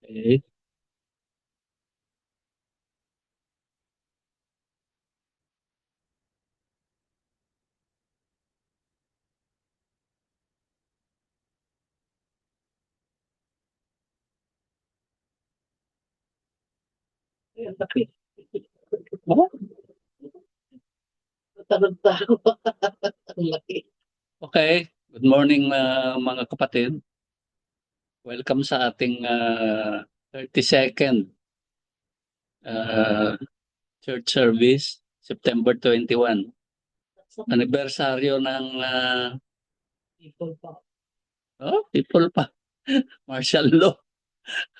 Okay. Ang laki. Oh, tarantado. Ang laki. Okay. Good morning, mga kapatid. Welcome sa ating 32nd uh, church service, September 21. Anibersaryo ng people pa. Oh, people pa. Martial law.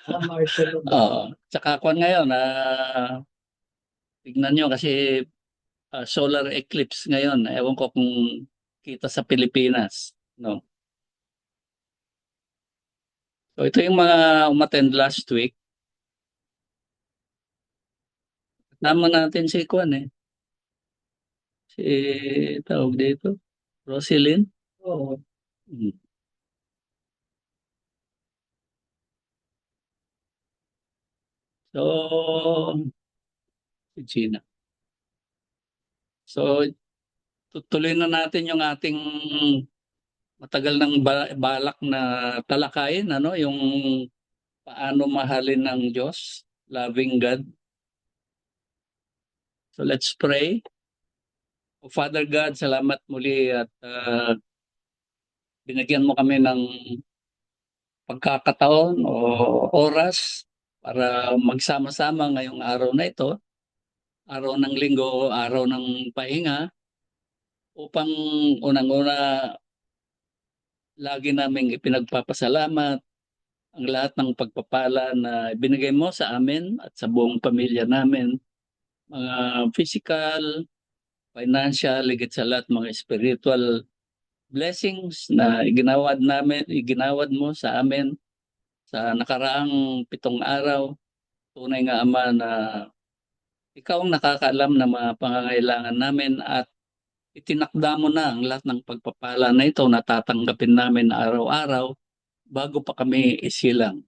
Martial law. Oo. Tsaka kwan ngayon, tignan nyo kasi solar eclipse ngayon. Ewan ko kung kita sa Pilipinas. No? So ito yung mga umattend last week. Naman natin si Kwan eh. Si tawag dito. Roselyn. Oo. Mm. So, si Gina. So, tutuloy na natin yung ating matagal ng balak na talakayin, ano, yung paano mahalin ng Diyos, loving God. So, let's pray. O Father God, salamat muli at binigyan mo kami ng pagkakataon o oras para magsama-sama ngayong araw na ito, araw ng linggo, araw ng pahinga, upang unang-una lagi naming ipinagpapasalamat ang lahat ng pagpapala na binigay mo sa amin at sa buong pamilya namin, mga physical, financial, higit sa lahat mga spiritual blessings na iginawad mo sa amin sa nakaraang 7 araw. Tunay nga Ama na ikaw ang nakakaalam ng mga pangangailangan namin at itinakda mo na ang lahat ng pagpapala na ito na tatanggapin namin araw-araw bago pa kami isilang.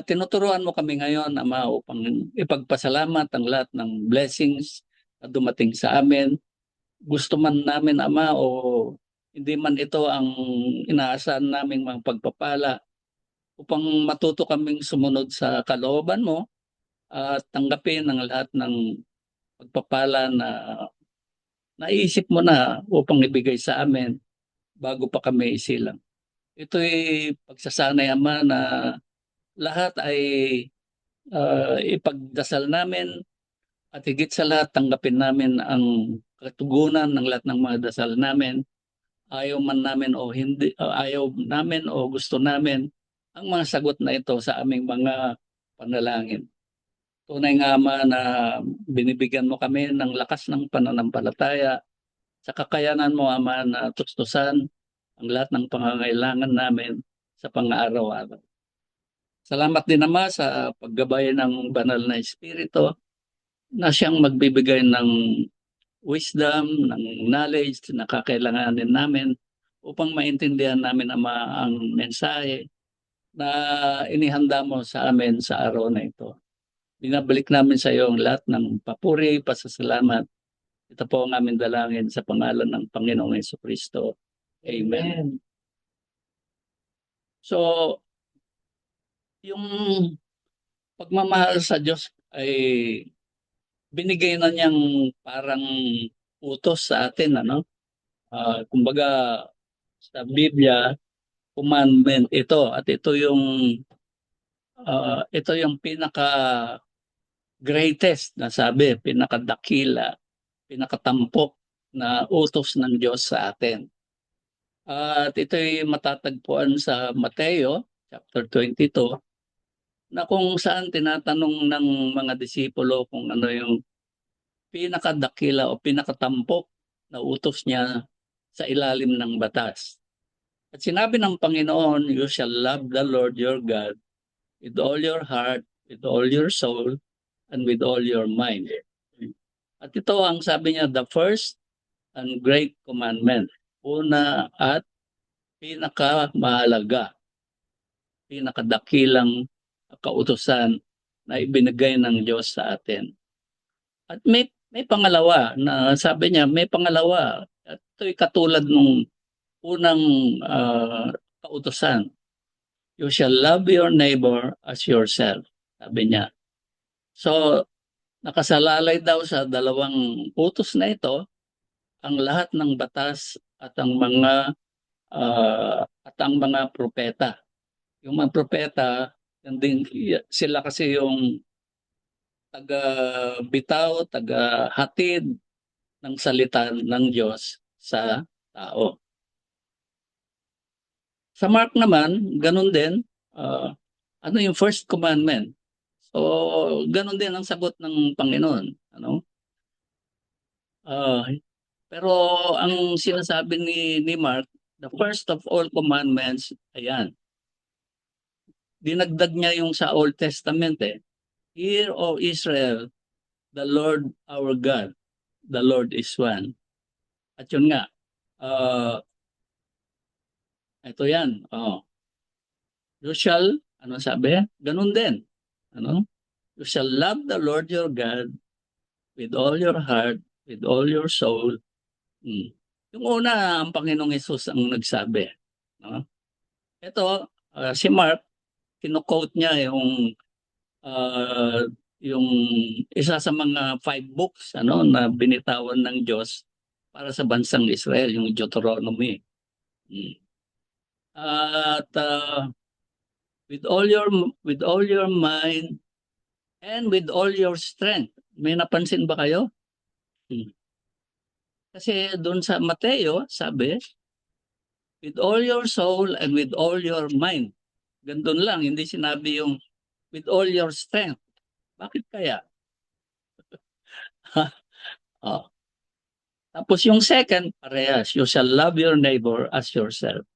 Tinuturuan mo kami ngayon, Ama, upang ipagpasalamat ang lahat ng blessings na dumating sa amin. Gusto man namin, Ama, o hindi man ito ang inaasahan naming mga pagpapala, upang matuto kaming sumunod sa kalooban mo at tanggapin ang lahat ng pagpapala na naisip mo na upang ibigay sa amin bago pa kami isilang. Ito'y pagsasanay, Ama, na lahat ay ipagdasal namin at higit sa lahat tanggapin namin ang katugunan ng lahat ng mga dasal namin. Ayaw man namin o hindi, ayaw namin o gusto namin ang mga sagot na ito sa aming mga panalangin. Tunay nga Ama na binibigyan mo kami ng lakas ng pananampalataya sa kakayanan mo, Ama, na tustusan ang lahat ng pangangailangan namin sa pang-araw-araw. Salamat din Ama sa paggabay ng banal na Espiritu na siyang magbibigay ng wisdom, ng knowledge na kakailanganin namin upang maintindihan namin, Ama, ang mensahe na inihanda mo sa amin sa araw na ito. Binabalik namin sa iyo ang lahat ng papuri, pasasalamat. Ito po ang aming dalangin sa pangalan ng Panginoong Jesucristo. Amen. So, yung pagmamahal sa Diyos ay binigay na niyang parang utos sa atin, ano? Kumbaga sa Biblia, commandment ito at ito yung pinaka greatest na sabi, pinakadakila, pinakatampok na utos ng Diyos sa atin. At ito'y matatagpuan sa Mateo chapter 22 na kung saan tinatanong ng mga disipulo kung ano yung pinakadakila o pinakatampok na utos niya sa ilalim ng batas. At sinabi ng Panginoon, "You shall love the Lord your God with all your heart, with all your soul, and with all your mind." At ito ang sabi niya, the first and great commandment. Una at pinakamahalaga, pinakadakilang kautusan na ibinigay ng Diyos sa atin. At may pangalawa na sabi niya, may pangalawa. At ito'y katulad nung unang kautusan. You shall love your neighbor as yourself, sabi niya. So, nakasalalay daw sa dalawang utos na ito ang lahat ng batas at ang mga propeta. Yung mga propeta, sila kasi yung taga-bitaw, taga-hatid ng salita ng Diyos sa tao. Sa Mark naman, ganun din, ano yung first commandment? So, ganun din ang sagot ng Panginoon. Ano? Pero ang sinasabi ni Mark, the first of all commandments, ayan, dinagdag niya yung sa Old Testament eh. Hear, O Israel, the Lord our God, the Lord is one. At yun nga, ito yan, you shall, ano sabi? Ganun din. Ano? You shall love the Lord your God with all your heart, with all your soul. Yung una, ang Panginoong Hesus ang nagsabi. No? Ito, si Mark, kino-quote niya yung isa sa mga 5 books na binitawan ng Diyos para sa bansang Israel, yung Deuteronomy. At with all your mind and with all your strength. May napansin ba kayo? Kasi doon sa Mateo, sabi, with all your soul and with all your mind. Gandun lang, hindi sinabi yung with all your strength. Bakit kaya? Oh. Tapos yung second, parehas. You shall love your neighbor as yourself.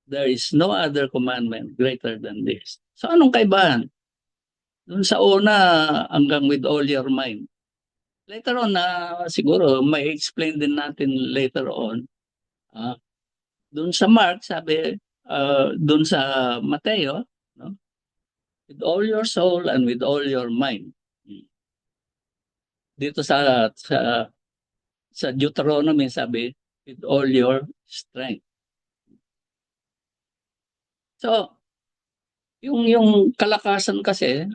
There is no other commandment greater than this. So anong kaibahan? Doon sa una, hanggang with all your mind. Later on, siguro, may explain din natin later on. Doon sa Mark, sabi, doon sa Mateo, no? With all your soul and with all your mind. Dito sa Deuteronomy, sabi, with all your strength. So, yung kalakasan kasi,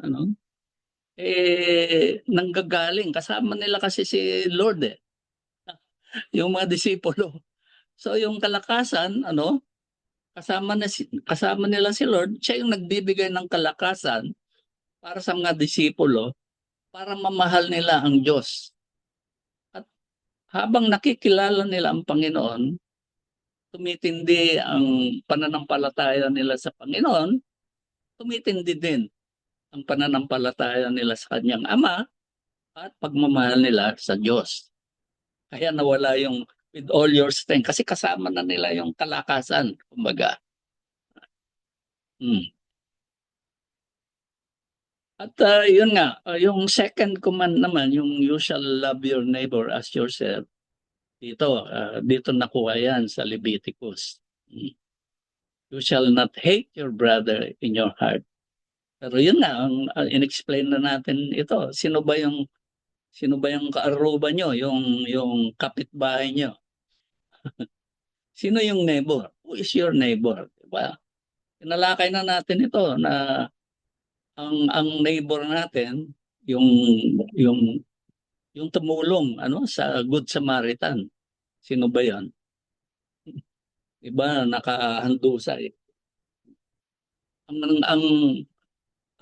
nanggagaling. Kasama nila kasi si Lord eh. Yung mga disipulo. So, yung kalakasan, kasama nila si Lord, siya yung nagbibigay ng kalakasan para sa mga disipulo para mamahal nila ang Diyos. At habang nakikilala nila ang Panginoon, tumitindi ang pananampalataya nila sa Panginoon, tumitindi din ang pananampalataya nila sa kanyang Ama at pagmamahal nila sa Diyos. Kaya nawala yung with all your strength kasi kasama na nila yung kalakasan, kumbaga. At yun nga, yung second command naman, yung you shall love your neighbor as yourself. Dito nakuha yan sa Leviticus. You shall not hate your brother in your heart. Pero yun nga, ang in-explain na natin ito. Sino ba yung kaaruba nyo, yung kapitbahay nyo? Sino yung neighbor? Who is your neighbor? Diba? Tinalakay na natin ito na ang neighbor natin, yung tumulong sa Good Samaritan. Sino ba 'yon? Iba nakahandusa eh.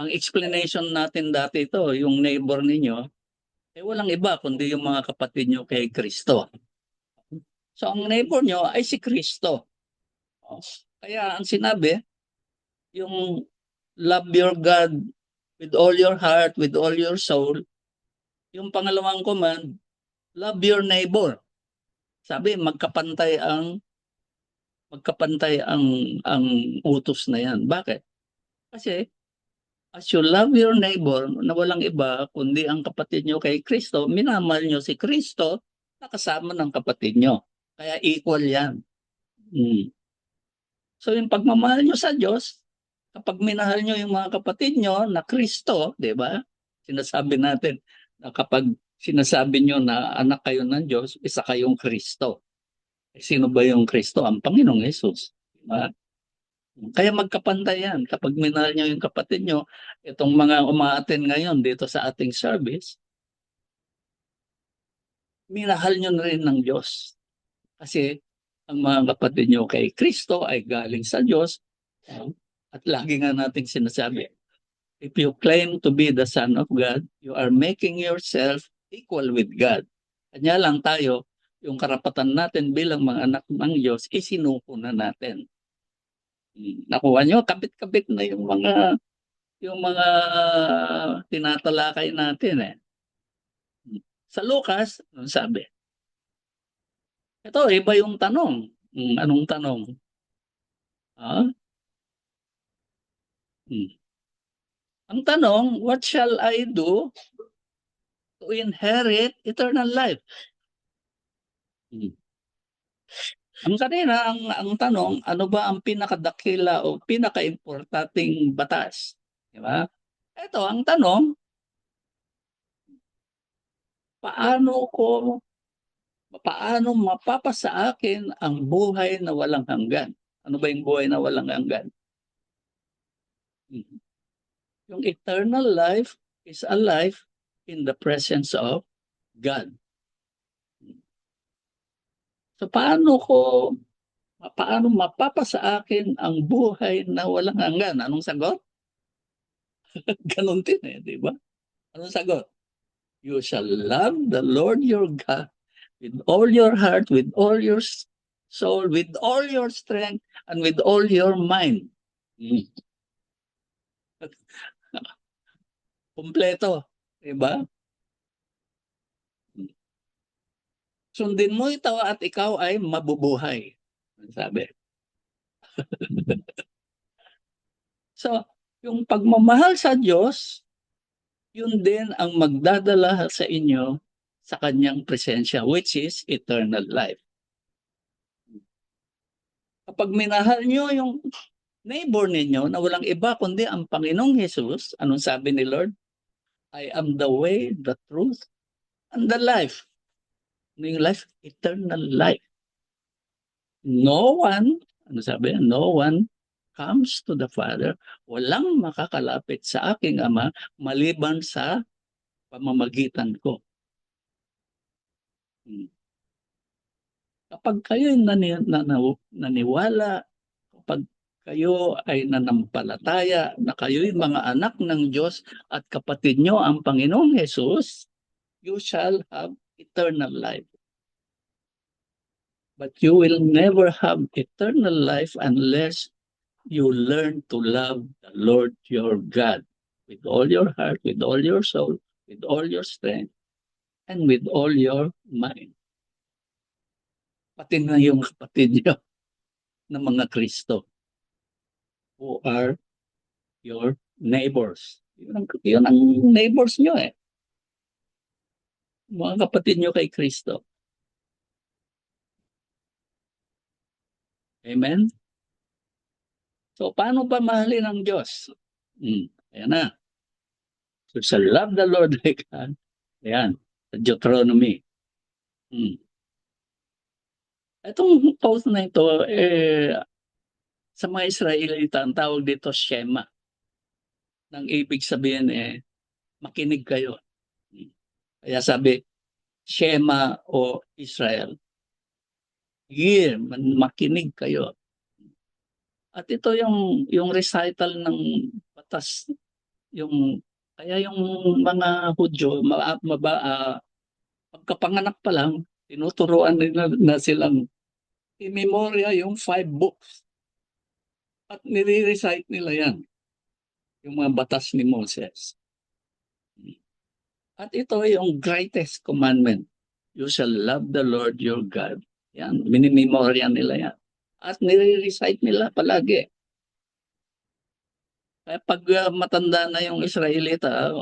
Ang explanation natin dati ito, yung neighbor ninyo, walang iba kundi yung mga kapatid nyo kay Kristo. So ang neighbor nyo ay si Kristo. Kaya ang sinabi, yung love your God with all your heart, with all your soul. Yung pangalawang command, love your neighbor. Sabi, magkapantay ang utos na yan. Bakit? Kasi as you love your neighbor, na walang iba kundi ang kapatid nyo kay Kristo, minamahal nyo si Kristo na kasama ng kapatid nyo. Kaya equal yan. So yung pagmamahal nyo sa Diyos, Kapag minahal nyo yung mga kapatid nyo na Kristo, di ba? Sinasabi natin na kapag sinasabi nyo na anak kayo ng Diyos, isa kayong Kristo. Eh, sino ba yung Kristo? Ang Panginoong Yesus. Di ba? Kaya magkapantay yan. Kapag minahal nyo yung kapatid nyo, itong mga umaaten ngayon dito sa ating service, minahal nyo na rin ng Diyos. Kasi ang mga kapatid nyo kay Kristo ay galing sa Diyos. At lagi nga nating sinasabi, if you claim to be the Son of God, you are making yourself equal with God. Kanya lang tayo, yung karapatan natin bilang mga anak ng Diyos, isinuko na natin. Nakuha nyo, kapit-kapit na yung mga tinatalakay natin eh. Sa Lucas, anong sabi? Ito, iba yung tanong. Anong tanong? Ah? Ang tanong, what shall I do to inherit eternal life? Ang kanina, ang tanong, ano ba ang pinakadakila o pinakaimportanting batas? Di ba? Ito, ang tanong, paano mapapasa akin ang buhay na walang hanggan? Ano ba yung buhay na walang hanggan? Yung eternal life is a life in the presence of God. So paano mapapasa akin ang buhay na walang hanggan? Anong sagot? Ganon din eh, di ba? Anong sagot? You shall love the Lord your God with all your heart, with all your soul, with all your strength, and with all your mind. Kompleto, di ba? Sundin mo ito at ikaw ay mabubuhay. Sabi. So, yung pagmamahal sa Diyos, yun din ang magdadala sa inyo sa kanyang presensya, which is eternal life. Kapag minahal nyo yung neighbor ninyo na walang iba kundi ang Panginoong Jesus, anong sabi ni Lord? I am the way, the truth, and the life. Yung life, eternal life. No one, ano sabi? No one comes to the Father. Walang makakalapit sa aking Ama maliban sa pamamagitan ko. Kapag kayo naniwala, kapag kayo ay nanampalataya na kayo'y mga anak ng Diyos at kapatid nyo ang Panginoong Jesus, you shall have eternal life. But you will never have eternal life unless you learn to love the Lord your God with all your heart, with all your soul, with all your strength, and with all your mind. Pati na yung kapatid nyo na mga Kristo who are your neighbors. Yun ang neighbors nyo eh. Mga kapatid nyo kay Kristo. Amen? So, paano ba mahalin ang Diyos? Ayan na. So, sa love the Lord thy God. Ayan. Sa Deuteronomy. Itong post na ito, sa mga Israelita, ang tawag dito Shema. Nang ibig sabihin makinig kayo. Kaya sabi, Shema o Israel. Hear, makinig kayo. At ito yung recital ng batas, kaya yung mga Hudyo, pagkapanganak pa lang, tinuturuan nila na silang i-memorya yung 5 books. At nire-recite nila yan, yung mga batas ni Moses. At ito yung greatest commandment. You shall love the Lord your God. Yan, minimemorya nila yan. At nire-recite nila palagi. Kaya pag matanda na yung Israelita,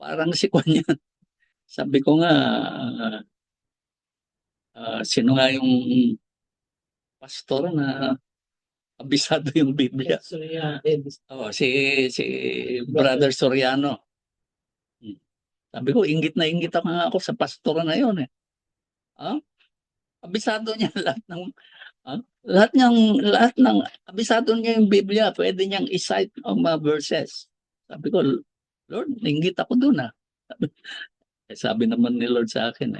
parang si Kwan yan. Sabi ko nga, sino nga yung pastor na Abisado yung Biblia. Oh, si Brother Soriano. Sabi ko, ingit na ingit ako sa pastor na yun eh. Abisado niya lahat ng abisado niya yung Biblia, pwede niyang i-cite ang mga verses. Sabi ko, Lord, ingit ako doon ah. Sabi naman ni Lord sa akin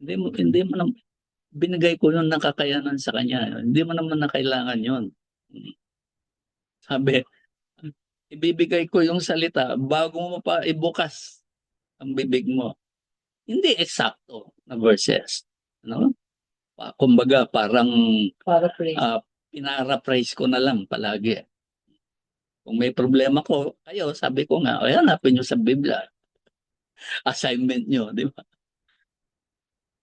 hindi mo naman binigay ko yung nakakayanan sa kanya. Hindi mo naman na kailangan yun. Sabi, ibibigay ko yung salita bago mo pa ibukas ang bibig mo. Hindi eksakto na verses. No? Kumbaga, parang pinara-praise ko na lang palagi. Kung may problema kayo, sabi ko nga, hanapin nyo sa Biblia. Assignment nyo, di ba?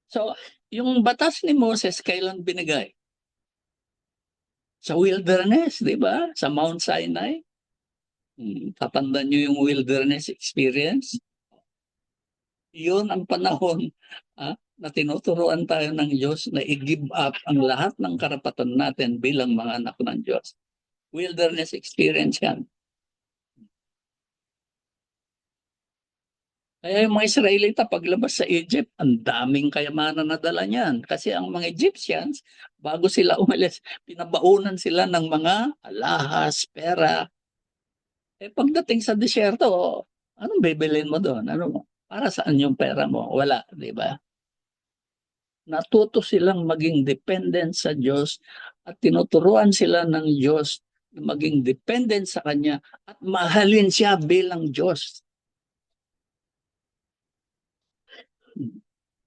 So, yung batas ni Moses, kailan binigay? Sa wilderness, di ba? Sa Mount Sinai. Tatandaan nyo yung wilderness experience? Yun ang panahon na tinuturuan tayo ng Diyos na i-give up ang lahat ng karapatan natin bilang mga anak ng Diyos. Wilderness experience yan. Kaya yung mga Israelita paglabas sa Egypt, ang daming kayamanan na dala niyan. Kasi ang mga Egyptians, bago sila umalis, pinabaunan sila ng mga alahas, pera. Pagdating sa disyerto, anong bibilin mo doon? Para saan yung pera mo? Wala, di ba? Natuto silang maging dependent sa Diyos at tinuturuan sila ng Diyos na maging dependent sa Kanya at mahalin siya bilang Diyos.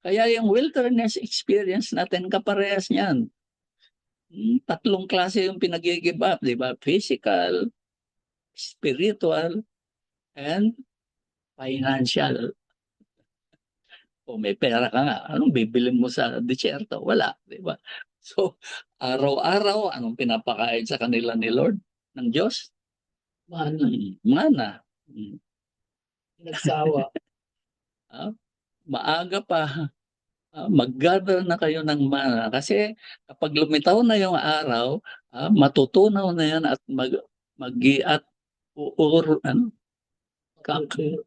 Kaya yung wilderness experience natin, kaparehas niyan. Tatlong klase yung pinag-give up, di ba? Physical, spiritual, and financial. O may pera ka nga, anong bibilin mo sa disyerto? Wala, di ba? So, araw-araw, anong pinapakain sa kanila ni Lord ng Diyos? Mana. Nagsawa. Maaga pa, mag-gather na kayo ng mana. Kasi kapag lumitaw na yung araw, matutunaw na yan at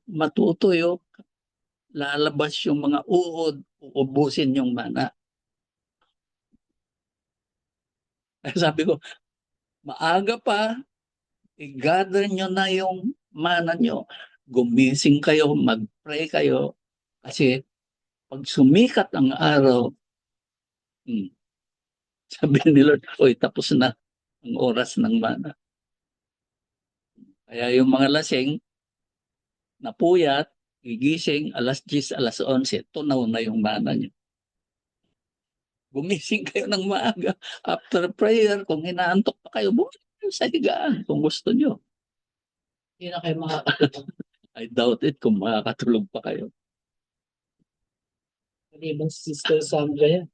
matutuyo, lalabas yung mga uod, uubusin yung mana. Sabi ko, maaga pa, i-gather nyo na yung mana nyo. Gumising kayo, mag-pray kayo. Kasi pag sumikat ang araw, sabi ni Lord, tapos na ang oras ng mana. Kaya yung mga lasing, napuyat, gigising, alas 10, alas 11, tunaw na yung mana nyo. Gumising kayo ng maaga. After prayer, kung inaantok pa kayo, bumalik kayo sa higaan kung gusto nyo. Hindi na kayo makakatulog. I doubt it kung makakatulog pa kayo. Maliban si Sister Sandra yan.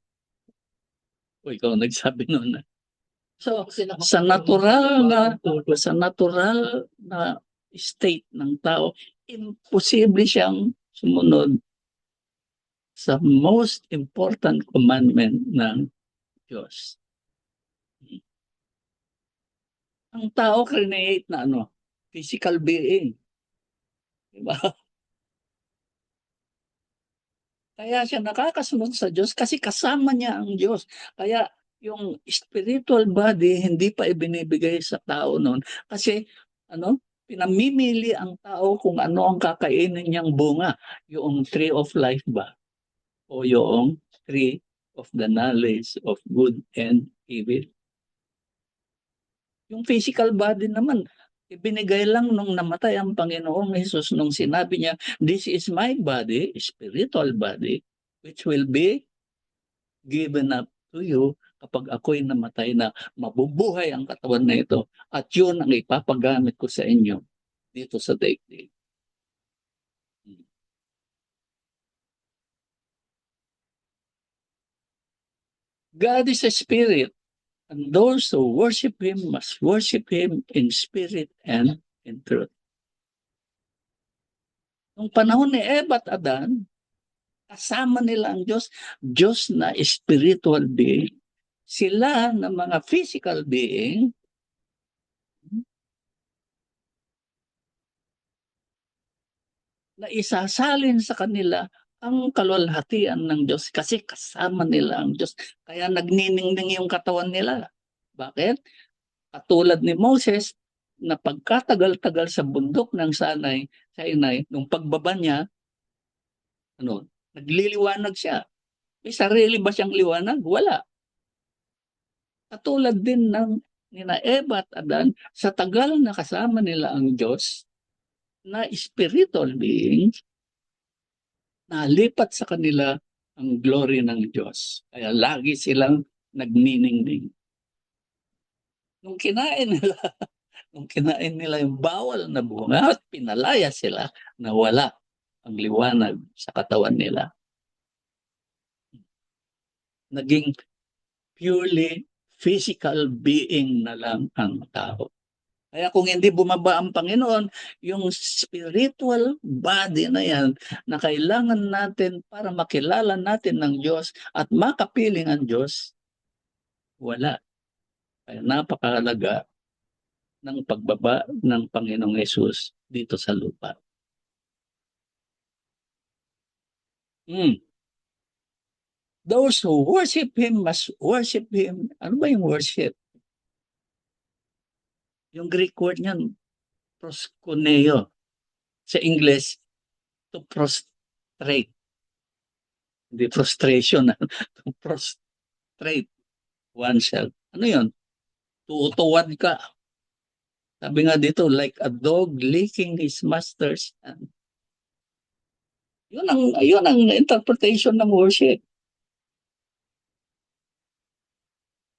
Ikaw nagsabi noon na. So, sa natural na state ng tao, imposible siyang sumunod sa most important commandment ng Diyos. Ang tao create na physical being. Diba? Kaya siya nakakasunod sa Diyos kasi kasama niya ang Diyos. Kaya yung spiritual body hindi pa ibinibigay sa tao noon kasi pinamimili ang tao kung ano ang kakainin niyang bunga, yung tree of life ba o yung tree of the knowledge of good and evil. Yung physical body naman ibinigay lang nung namatay ang Panginoong Hesus nung sinabi niya, this is my body, spiritual body, which will be given up to you kapag ako'y namatay na mabubuhay ang katawan na ito at yun ang ipapagamit ko sa inyo dito sa daigdig. God is a spirit, and those who worship Him must worship Him in spirit and in truth. Nung panahon ni Eva at Adan, kasama nila ang Diyos na spiritual being. sila ng mga physical being na isasalin sa kanila ang kaluwalhatian ng Diyos kasi kasama nila ang Diyos. Kaya nagniningning yung katawan nila. Bakit? Katulad ni Moses na pagkatagal-tagal sa bundok ng Sinai, nung pagbaba niya, nagliliwanag siya. May sarili ba siyang liwanag? Wala. Katulad din ng nina Eva at Adan, sa tagal na kasama nila ang Diyos, na spiritual beings, nalipat sa kanila ang glory ng Diyos. Kaya lagi silang nagniningning. Nung kinain nila yung bawal na bunga at pinalaya sila, nawala ang liwanag sa katawan nila. Naging purely physical being na lang ang tao. Kaya kung hindi bumaba ang Panginoon, yung spiritual body na yan na kailangan natin para makilala natin ng Diyos at makapiling ang Diyos, wala. Kaya napakahalaga ng pagbaba ng Panginoong Yesus dito sa lupa. Those who worship Him must worship Him. Ano ba yung worship? Yung Greek word niyan, proskuneo. Sa English, to prostrate. Hindi prostration. To prostrate oneself. Ano yun? Tuutuwad ka. Sabi nga dito, like a dog licking his master's hand. Yun ang interpretation ng worship.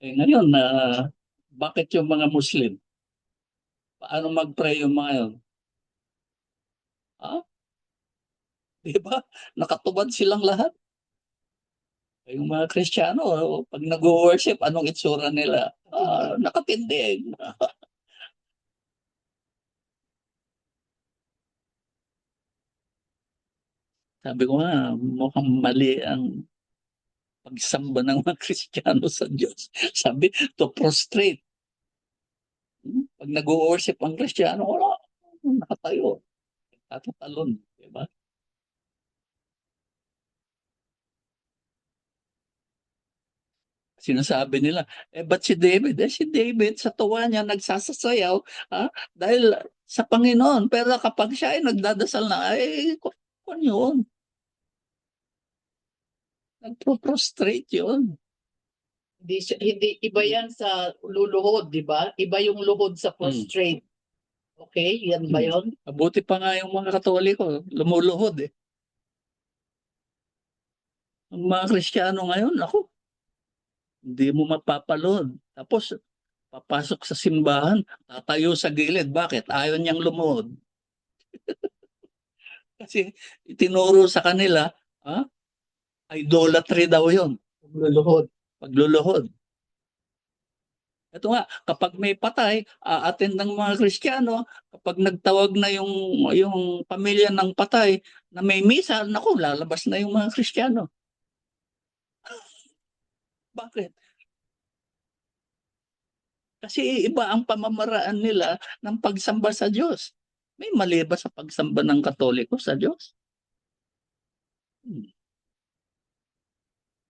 Ngayon, bakit yung mga Muslim? Paano mag-pray yung mga yun? Di ba? Nakatubad silang lahat. Yung mga Kristiyano, pag nag-worship, anong itsura nila? Nakatindig. Sabi ko nga, mukhang mali ang pagsamba ng mga Kristiyano sa Diyos. Sabi, to prostrate. Pag nag-worship ang Kristiyano, wala, nakatayo. Tatatalon. Diba? Sinasabi nila, ba't si David? Si David, sa tuwa niya, nagsasasayaw, dahil sa Panginoon. Pero kapag siya ay nagdadasal na, kung yun, nagpo-prostrate yun. Hindi iba yan sa luluhod, di ba? Iba yung luhod sa prostrate. Okay, yan ba yun? Mabuti pa nga yung mga Katoliko, lumuluhod eh. Ang mga Kristiyano ngayon, ako, hindi mo mapapalood. Tapos, papasok sa simbahan, tatayo sa gilid. Bakit? Ayaw niyang lumuhod. Kasi itinuro sa kanila, idolatry daw yun. Pagluluhod. Ito nga, kapag may patay, attend ng mga Kristiyano, kapag nagtawag na yung pamilya ng patay na may misa, naku, lalabas na yung mga Kristiyano. Bakit? Kasi iba ang pamamaraan nila ng pagsamba sa Diyos. May mali ba sa pagsamba ng Katoliko sa Diyos?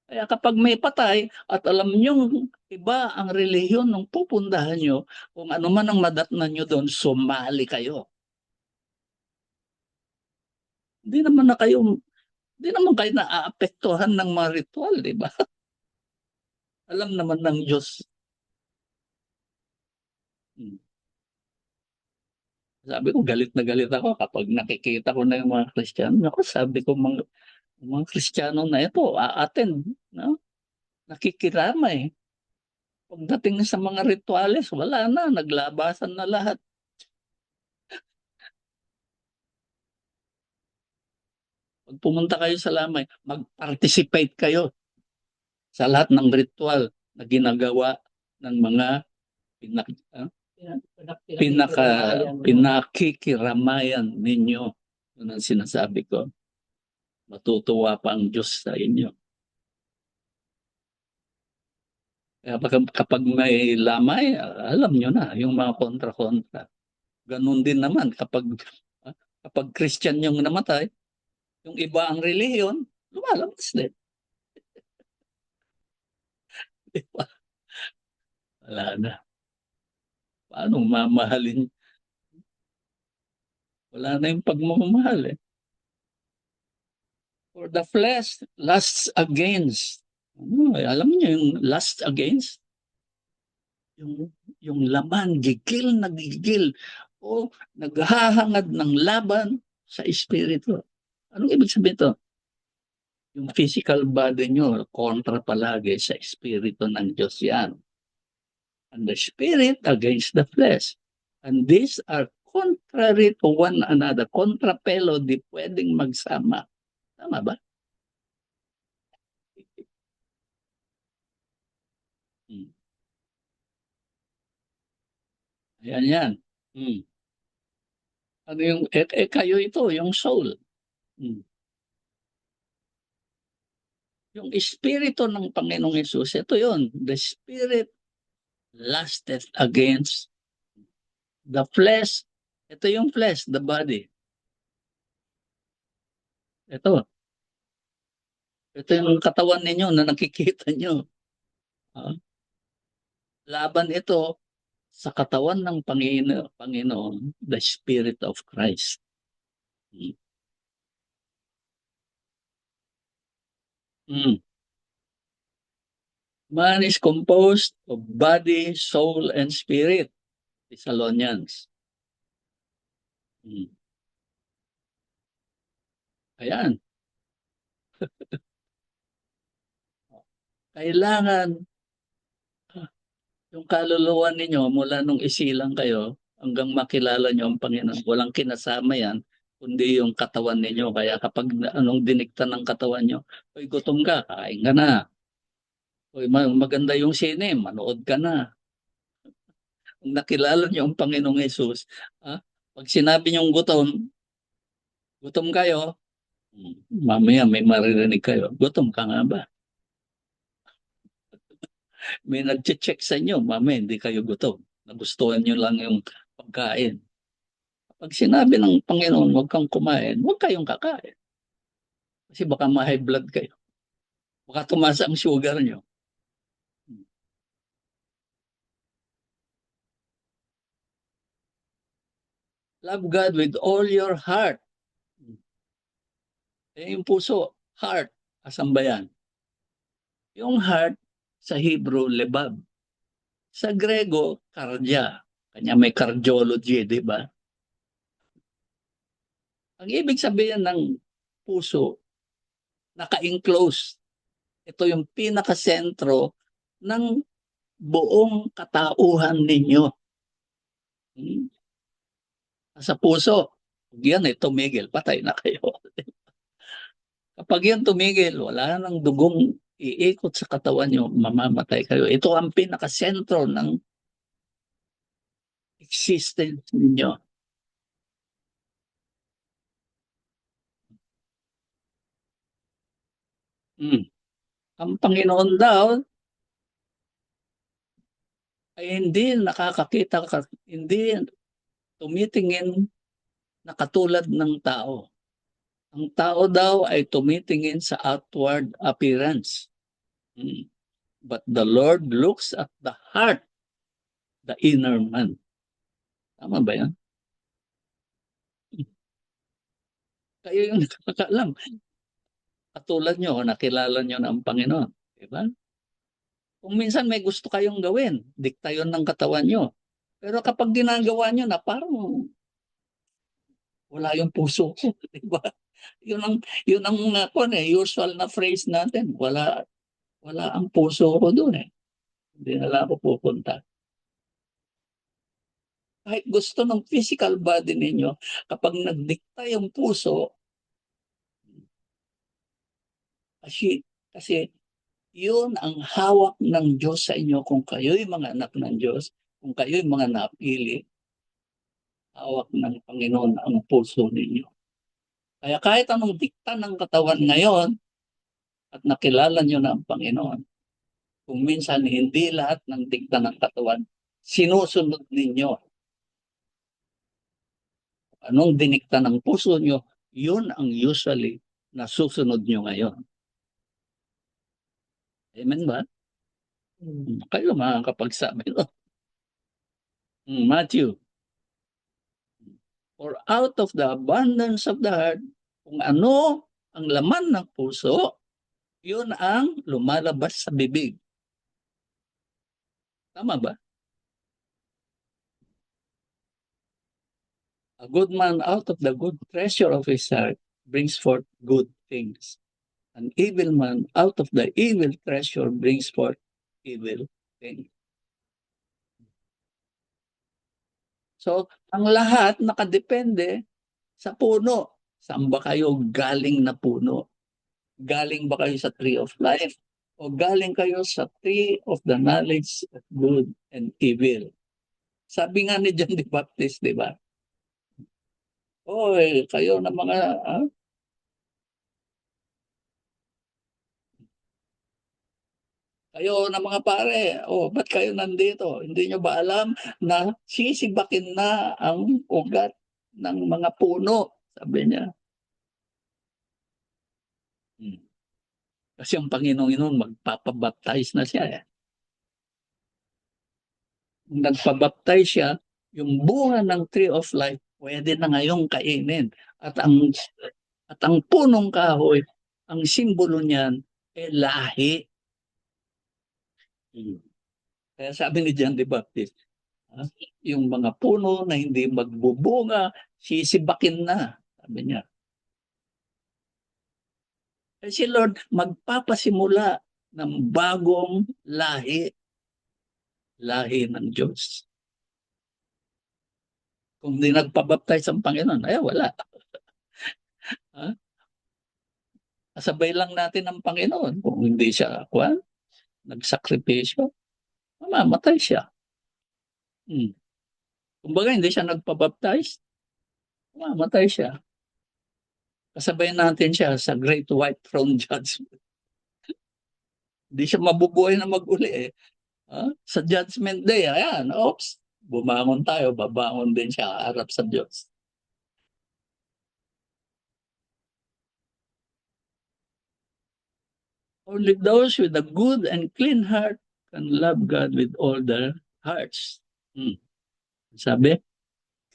Kaya kapag may patay at alam niyong iba ang relihiyon ng pupuntahan niyo, kung ano man ang madatnan niyo doon, sumali kayo. Hindi naman kayo naaapektuhan ng mga ritual, di ba? Alam naman ng Diyos. Sabi ko, galit na galit ako kapag nakikita ko na yung mga Kristiyano. Ako, sabi ko, mga Kristiyano na ito, a-attend. No? Nakikiramay. Pagdating sa mga rituales, wala na, naglabasan na lahat. Pag pumunta kayo sa lamay, mag-participate kayo sa lahat ng ritual na ginagawa ng mga pinakikiramayan ninyo. Yun ang sinasabi ko. Matutuwa pa ang Diyos sa inyo. Kapag may lamay, alam nyo na, yung mga kontra-kontra. Ganun din naman kapag Christian yung namatay, yung iba ang relihiyon, lumalabas din. Di ba? Wala na. Paano mamahalin? Wala na yung pagmamahal eh. For the flesh lusts against. Alam niyo yung lust against? Yung laman, gigil na gigil. O naghahangad ng laban sa espiritu. Anong ibig sabihin ito? Yung physical body nyo, kontra palagi sa espiritu ng Diyos yan. And the spirit against the flesh. And these are contrary to one another. Kontrapelo, di pwedeng magsama. Tama ba? Hmm. Ayan yan. Hmm. Ano yung, kayo ito, yung soul. Hmm. Yung espiritu ng Panginoong Yesus, ito yun. The spirit lusteth against the flesh. Ito yung flesh, the body. Ito. Ito yung katawan ninyo na nakikita nyo. Ah, laban ito sa katawan ng Panginoon, the Spirit of Christ. Hmm. Hmm. Man is composed of body, soul, and spirit. Thessalonians. Hmm. Ayan. Kailangan yung kaluluwa ninyo mula nung isilang kayo hanggang makilala nyo ang Panginoon. Walang kinasama yan, kundi yung katawan ninyo. Kaya kapag anong dinikta ng katawan nyo, "Uy, gutom ka, kain ka na. Uy, maganda yung sine, manood ka na." Kung nakilala nyo ang Panginoong Yesus, pag sinabi nyo gutom, gutom kayo, mamaya may maririnig kayo, gutom ka nga ba? May nag-check sa inyo, mamaya hindi kayo gutom. Nagustuhan nyo lang yung pagkain. Pag sinabi ng Panginoon, huwag kang kumain, huwag kayong kakain. Kasi baka ma-high blood kayo. Baka tumaas ang sugar nyo. Love God with all your heart. Yung puso, heart, asan ba yan? Yung heart, sa Hebrew, lebab. Sa Grego, kardia. Kanya may cardiology, di ba? Ang ibig sabihin ng puso, naka-enclose. Ito yung pinakasentro ng buong katauhan ninyo. Sa puso, yan ay tumigil, patay na kayo. Kapag yan tumigil, wala nang dugong iikot sa katawan nyo, mamamatay kayo. Ito ang pinakasentro ng existence ninyo. Hmm. Ang Panginoon daw ay hindi nakakakita, hindi tumitingin na katulad ng tao. Ang tao daw ay tumitingin sa outward appearance. Hmm. But the Lord looks at the heart, the inner man. Tama ba yan? Kayo yung nakakaalam. Katulad nyo, nakilala nyo na ang Panginoon. Diba? Kung minsan may gusto kayong gawin, dikta yun ng katawan nyo. Pero kapag ginagawa nyo na, parang wala yung puso ko. Diba? Yun ang usual na phrase natin. Wala ang puso ko doon eh. Hindi na lang ako pupunta. Kahit gusto ng physical body ninyo, kapag nagdikta yung puso, kasi yun ang hawak ng Diyos sa inyo kung kayo'y mga anak ng Diyos, kung kayo'y mga napili, hawak ng Panginoon ang puso ninyo. Kaya kahit anong dikta ng katawan ngayon at nakilala nyo na ang Panginoon, kung minsan hindi lahat ng dikta ng katawan sinusunod ninyo. Anong dinikta ng puso nyo, yun ang usually nasusunod nyo ngayon. Amen ba? Kayo makakapagsabi. Matthew. Or out of the abundance of the heart, kung ano ang laman ng puso, yun ang lumalabas sa bibig. Tama ba? A good man out of the good treasure of his heart brings forth good things. An evil man out of the evil treasure brings forth evil things. So, ang lahat nakadepende sa puno. Saan ba kayo galing na puno? Galing ba kayo sa tree of life? O galing kayo sa tree of the knowledge of good and evil? Sabi nga ni John the Baptist, di ba? Oy, kayo na mga kayo na mga pare, ba't kayo nandito? Hindi nyo ba alam na sisibakin na ang ugat ng mga puno? Sabi niya. Kasi ang Panginoon magpapabaptize na siya. Nung nagpabaptize siya, yung bunga ng tree of life, pwede na ngayong kainin. At ang punong kahoy, ang simbolo niyan, lahi. Kaya sabi ni John the Baptist, yung mga puno na hindi magbubunga, sisibakin na. Sabi niya. Kasi Lord, magpapasimula ng bagong lahi. Lahi ng Diyos. Kung hindi nagpabaptize ang Panginoon, ay wala. Kasabay lang natin ang Panginoon. Kung hindi siya nagsakripisyo, mamamatay siya. Kumbaga, hindi siya nagpabaptize, mamamatay siya. Kasabay natin siya sa Great White Throne Judgment. Hindi siya mabubuhay na mag-uli. Sa Judgment Day, ayan, bumangon tayo, babangon din siya harap sa Diyos. Only those with a good and clean heart can love God with all their hearts. Sabi,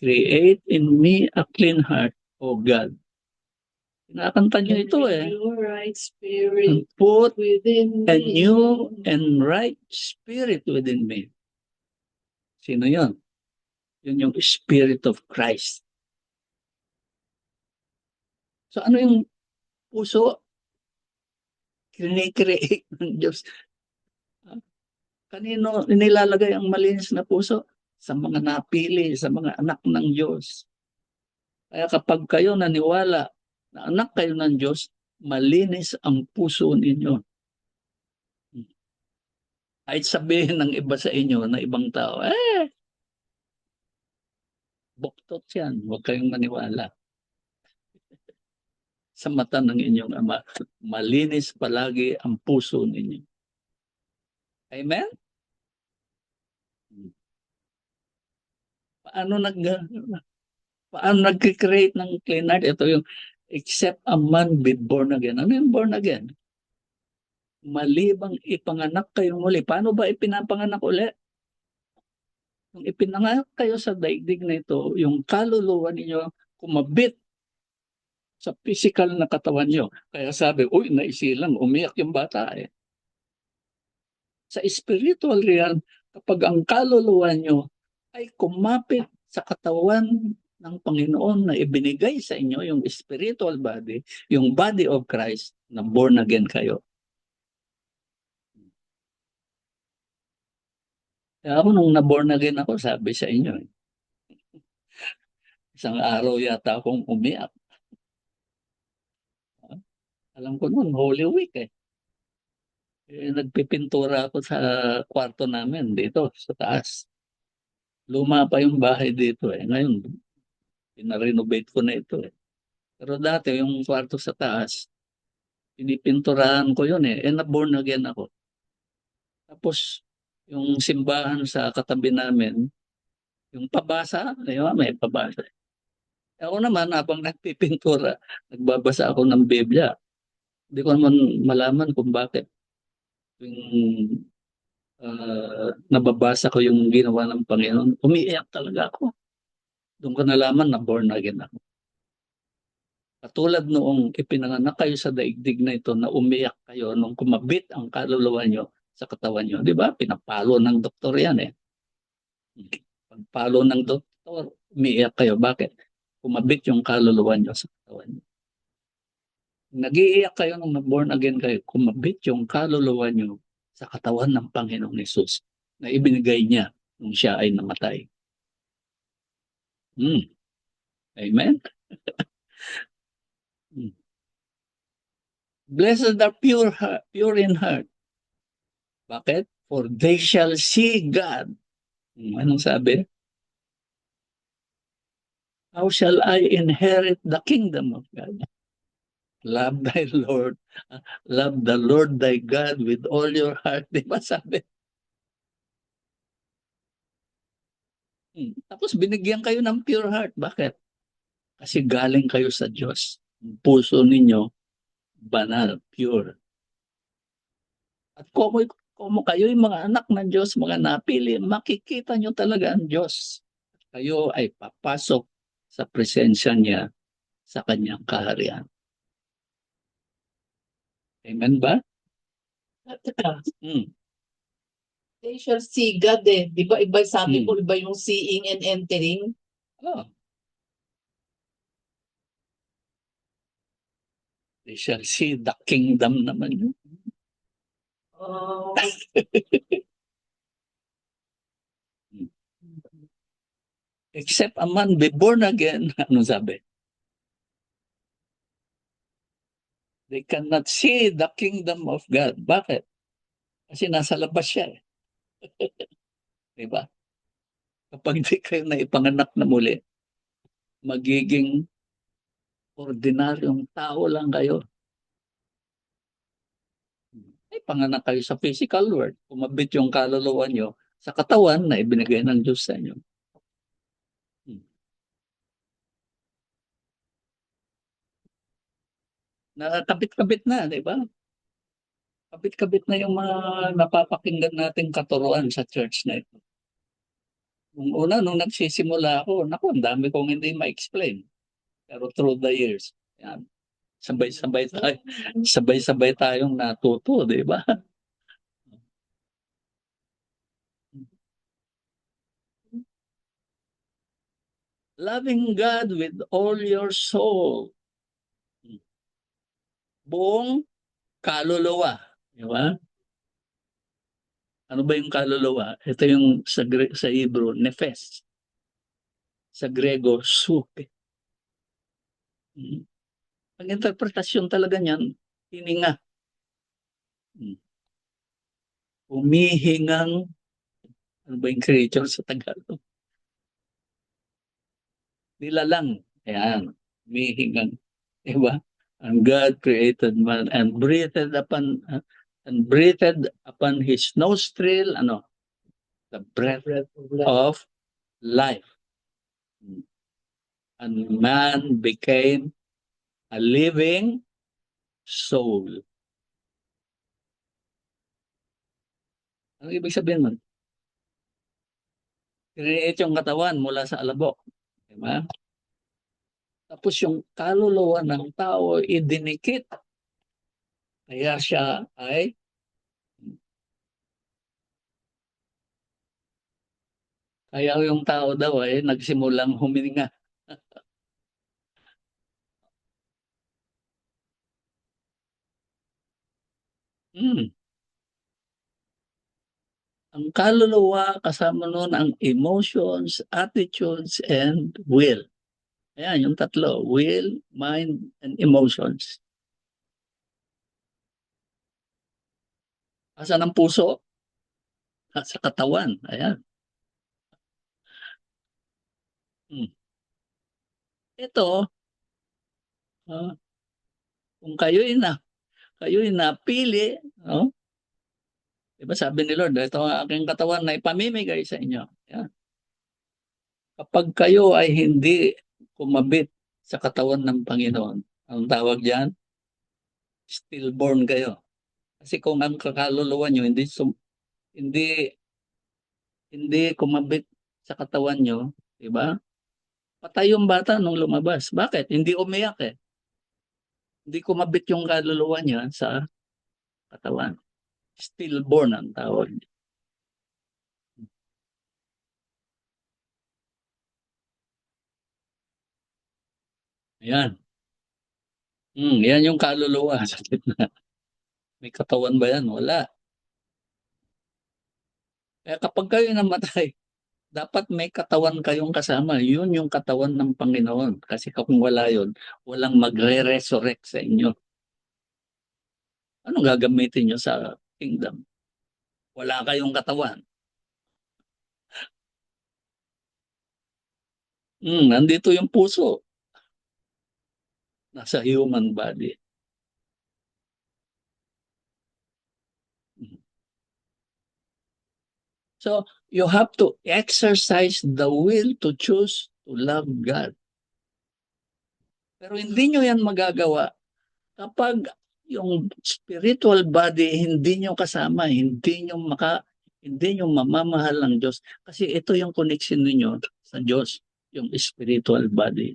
create in me a clean heart, O God. Kinakanta niyo ito Right spirit put within a me. new and right spirit within me. Sino yun? Yun yung Spirit of Christ. So ano yung puso? Kinikreate ng Diyos. Kanino nilalagay ang malinis na puso? Sa mga napili, sa mga anak ng Diyos. Kaya kapag kayo naniwala na anak kayo ng Diyos, malinis ang puso ninyo. Kahit sabihin ng iba sa inyo, na ibang tao, buktot yan, huwag kayong maniwala. Sa mata ng inyong Ama, malinis palagi ang puso ninyo. Amen? Paano nag-create ng clean heart? Ito yung, except a man be born again. Ano yung born again? Malibang ipanganak kayo muli. Paano ba ipinapanganak ulit? Kung ipinanganak kayo sa daigdig na ito, yung kaluluwa ninyo kumabit sa physical na katawan nyo. Kaya sabi, naisilang, umiyak yung bata Sa spiritual realm, kapag ang kaluluwa nyo ay kumapit sa katawan ng Panginoon na ibinigay sa inyo, yung spiritual body, yung body of Christ, na born again kayo. Kaya ako nung na-born again ako, sabi sa inyo, isang araw yata akong umiyak. Alam ko noon, Holy Week nagpipintura ako sa kwarto namin dito sa taas. Luma pa yung bahay dito Ngayon, pinarenovate ko na ito Pero dati yung kwarto sa taas, pinipinturahan ko yun na-born again ako. Tapos, yung simbahan sa katabi namin, yung pabasa, di ba, may pabasa. Ako naman, habang nagpipintura, nagbabasa ako ng Biblia. Hindi ko naman malaman kung bakit. Yung nababasa ko yung ginawa ng Panginoon, umiiyak talaga ako. Doon ko nalaman na born again ako. Katulad noong ipinanganak kayo sa daigdig na ito na umiyak kayo nung kumabit ang kaluluwa nyo sa katawan nyo. Di ba? Pinapalo ng doktor yan eh. Pagpalo ng doktor, umiiyak kayo. Bakit? Kumabit yung kaluluwa nyo sa katawan nyo. Nag-iiyak kayo nung born again kayo, kumabit yung kaluluwa nyo sa katawan ng Panginoong Hesus na ibinigay niya nung siya ay namatay. Amen? Blessed are pure in heart. Bakit? For they shall see God. Anong sabi? How shall I inherit the kingdom of God? Love thy Lord. Love the Lord thy God with all your heart. Di ba sabi? Tapos binigyan kayo ng pure heart. Bakit? Kasi galing kayo sa Diyos. Ang puso ninyo, banal, pure. At kung kayo yung mga anak ng Diyos, mga napili, makikita nyo talaga ang Diyos. Kayo ay papasok sa presensya niya sa kanyang kaharian. Amen ba? They shall see God eh. Di ba iba sabi ko, iba yung seeing and entering. Oh. They shall see the kingdom naman yun. Oh. Except a man be born again, ano sabi? They cannot see the kingdom of God. Bakit? Kasi nasa labas siya eh. Diba? Kapag di kayo na ipanganak na muli, magiging ordinaryong tao lang kayo. Ay, panganak kayo sa physical world. Kumabit yung kaluluwa nyo sa katawan na ibinigay ng Diyos sa inyo. Nakakabit-kabit na, di ba? Kabit-kabit na yung mga napapakinggan nating katuruan sa church na ito. Nung una, nung nagsisimula ako, naku, ang dami kong hindi ma-explain. Pero through the years, yan, sabay-sabay tayong natuto, di ba? Loving God with all your soul. Buong kaluluwa. Di ba? Ano ba yung kaluluwa? Ito yung sa Hebrew, nephes. Sa Grego, suke. Ang interpretasyon talaga niyan, hininga. Humihingang, ano ba yung creature sa Tagalog? Nilalang. Ayan, humihingang. Diba? And God created man and breathed upon his nostril, the breath of life. And man became a living soul. Ano ibig sabihin nun? Create yung katawan mula sa alabok. Diba? Tapos yung kaluluwa ng tao idinikit. Kaya siya ay kaya yung tao daw ay nagsimulang huminga. Ang kaluluwa kasama nun ang emotions, attitudes, and will. Ayan, yung tatlo. Will, mind, and emotions. Asan ang puso? Sa katawan. Ayan. Ito, kung kayo'y napili, no? Diba sabi ni Lord, ito ang aking katawan na ipamimigay sa inyo. Yan. Kapag kayo ay hindi kumabit sa katawan ng Panginoon, ang tawag diyan, stillborn kayo. Kasi kung ang kaluluwa nyo hindi hindi kumabit sa katawan nyo, di ba? Patay yung bata nung lumabas. Bakit? Hindi umiyak eh. Hindi kumabit yung kaluluwa niya sa katawan. Stillborn ang tawag. Ayan. Yan yung kaluluwa. May katawan ba yan? Wala. Kaya kapag kayo namatay, dapat may katawan kayong kasama. Yun yung katawan ng Panginoon. Kasi kung wala yun, walang magre-resurrect sa inyo. Anong gagamitin nyo sa kingdom? Wala kayong katawan. Nandito yung puso. Nasa human body. So, you have to exercise the will to choose to love God. Pero hindi nyo yan magagawa kapag yung spiritual body hindi nyo kasama, hindi nyo mamamahal ng Diyos. Kasi ito yung connection niyo sa Diyos, yung spiritual body.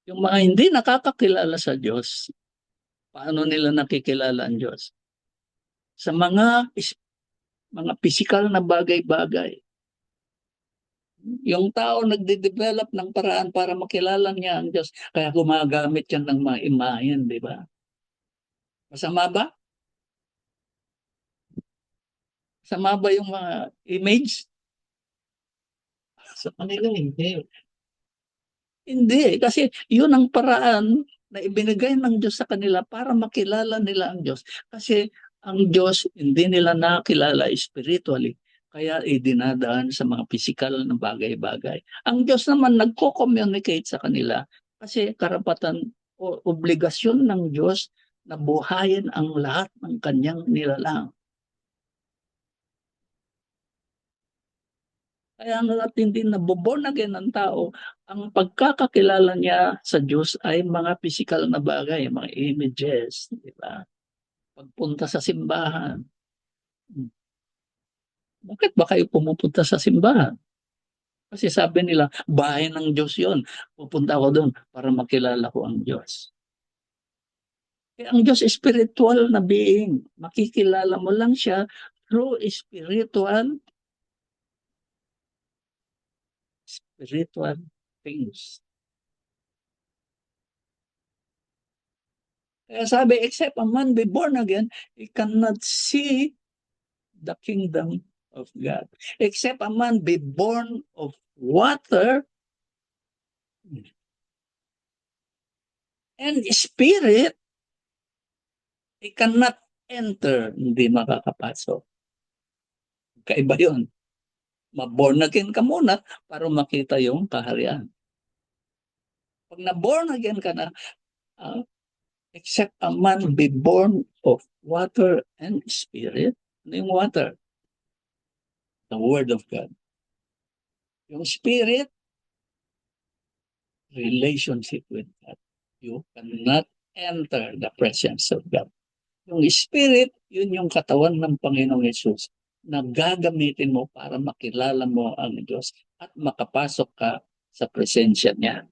Yung mga hindi nakakakilala sa Diyos, paano nila nakikilala ang Diyos? Sa mga physical na bagay-bagay. Yung tao nagde-develop ng paraan para makilala niya ang Diyos. Kaya gumagamit yan ng mga imahen, di ba? Masama ba? Masama ba yung mga image? Sa kanila hindi. Hindi. Kasi yun ang paraan na ibinigay ng Diyos sa kanila para makilala nila ang Diyos. Kasi ang Diyos hindi nila nakilala spiritually. Kaya idinadaan sa mga physical na bagay-bagay. Ang Diyos naman nagko-communicate sa kanila kasi karapatan o obligasyon ng Diyos na buhayin ang lahat ng kanyang nilalang. Kaya nga't hindi naboborn again ng tao, ang pagkakakilala niya sa Diyos ay mga physical na bagay, mga images, di ba? Pagpunta sa simbahan. Bakit ba kayo pumupunta sa simbahan? Kasi sabi nila, bahay ng Diyos yon. Pupunta ako doon para makilala ko ang Diyos. Kaya ang Diyos spiritual na being. Makikilala mo lang siya through spiritual things. Kaya sabi, except a man be born again, he cannot see the kingdom of God. Except a man be born of water and spirit, he cannot enter, hindi makakapasok. Kaiba yun. Ma-born again ka muna para makita yung kaharian. Pag na-born again ka na, except a man be born of water and spirit, ano yung water? The Word of God. Yung spirit, relationship with God. You cannot enter the presence of God. Yung spirit, yun yung katawan ng Panginoong Yesus na gagamitin mo para makilala mo ang Diyos at makapasok ka sa presensya niya.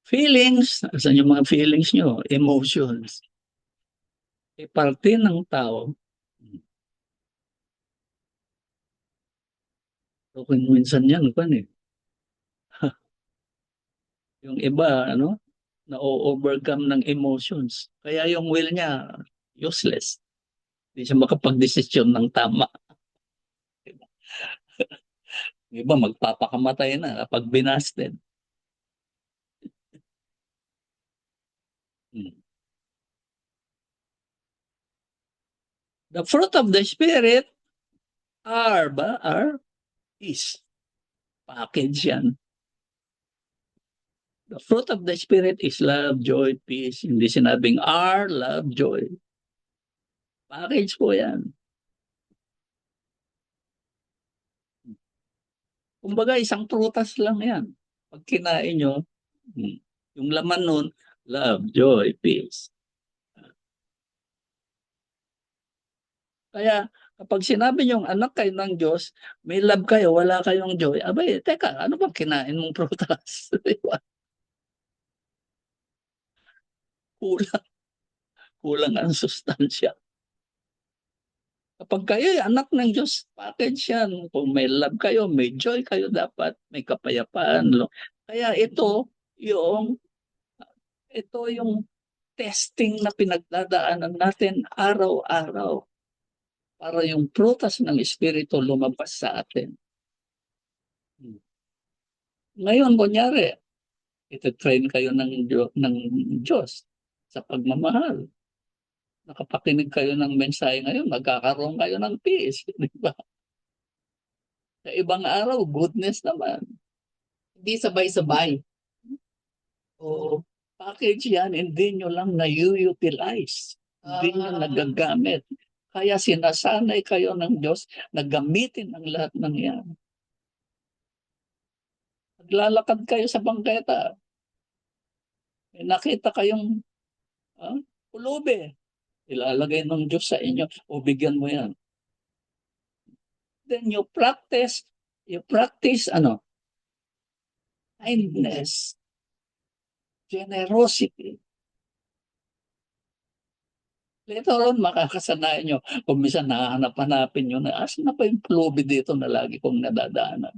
Feelings, saan yung mga feelings nyo? Emotions. E parte ng tao. So, kung minsan yan, yung iba, na-overcome ng emotions. Kaya yung will niya, useless. Hindi siya makapag-desisyon ng tama. Yung iba, magpapakamatay na kapag binasted. The fruit of the Spirit are peace, Package yan. The fruit of the Spirit is love, joy, peace. Hindi sinabing R, love, joy. Package po yan. Kumbaga, isang prutas lang yan. Pag kinain nyo, yung laman nun, love, joy, peace. Kaya, kapag sinabi niyong anak kayo ng Diyos, may love kayo, wala kayong joy, abay, teka, ano bang kinain mong prutas? Diba? Kulang, kulang ang sustansya. Kapag kayo ay anak ng Diyos, package yan. Kung may love kayo, may joy kayo dapat, may kapayapaan. Kaya ito yung testing na pinagdadaanan natin araw-araw para yung prutas ng Espiritu lumabas sa atin. Ngayon, kunyari, ito-train kayo ng Diyos sa pagmamahal. Nakapakinig kayo ng mensahe ngayon, magkakaroon kayo ng peace. Di ba? Sa ibang araw, goodness naman. Hindi sabay-sabay. Oo. Package yan, hindi nyo lang na-utilize. Hindi nyo nagagamit. Kaya sinasanay kayo ng Diyos na gamitin ang lahat ng yan. Naglalakad kayo sa bangketa. May nakita kayong pulubi. Ilalagay ng Diyos sa inyo. O bigyan mo yan. Then you practice kindness, generosity. Later on, makakasanayan nyo. Kung minsan nahanap-hanapin nyo na, asan na pa yung pulubi dito na lagi kong nadadaanan?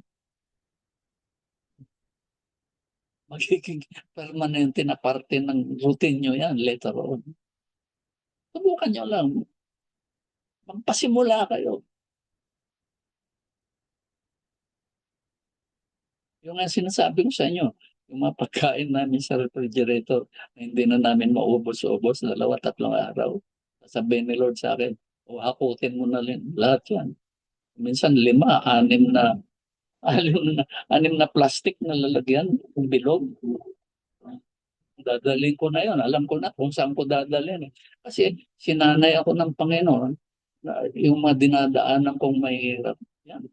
Magiging permanente na parte ng routine nyo yan later on. Subukan nyo lang. Magpasimula kayo. Yung nga sinasabi ko sa inyo, yung mga pagkain namin sa refrigerator na hindi na namin maubos-ubos, 2-3 araw. Sabihin ni Lord sa akin, hakutin mo na rin lahat yan. Minsan 5, 6 na, 6 na plastic na lalagyan, yung bilog. Dadalhin ko na yun. Alam ko na kung saan ko dadalhin. Kasi sinanay ako ng Panginoon na yung mga dinadaanan kong mahirap. Yan.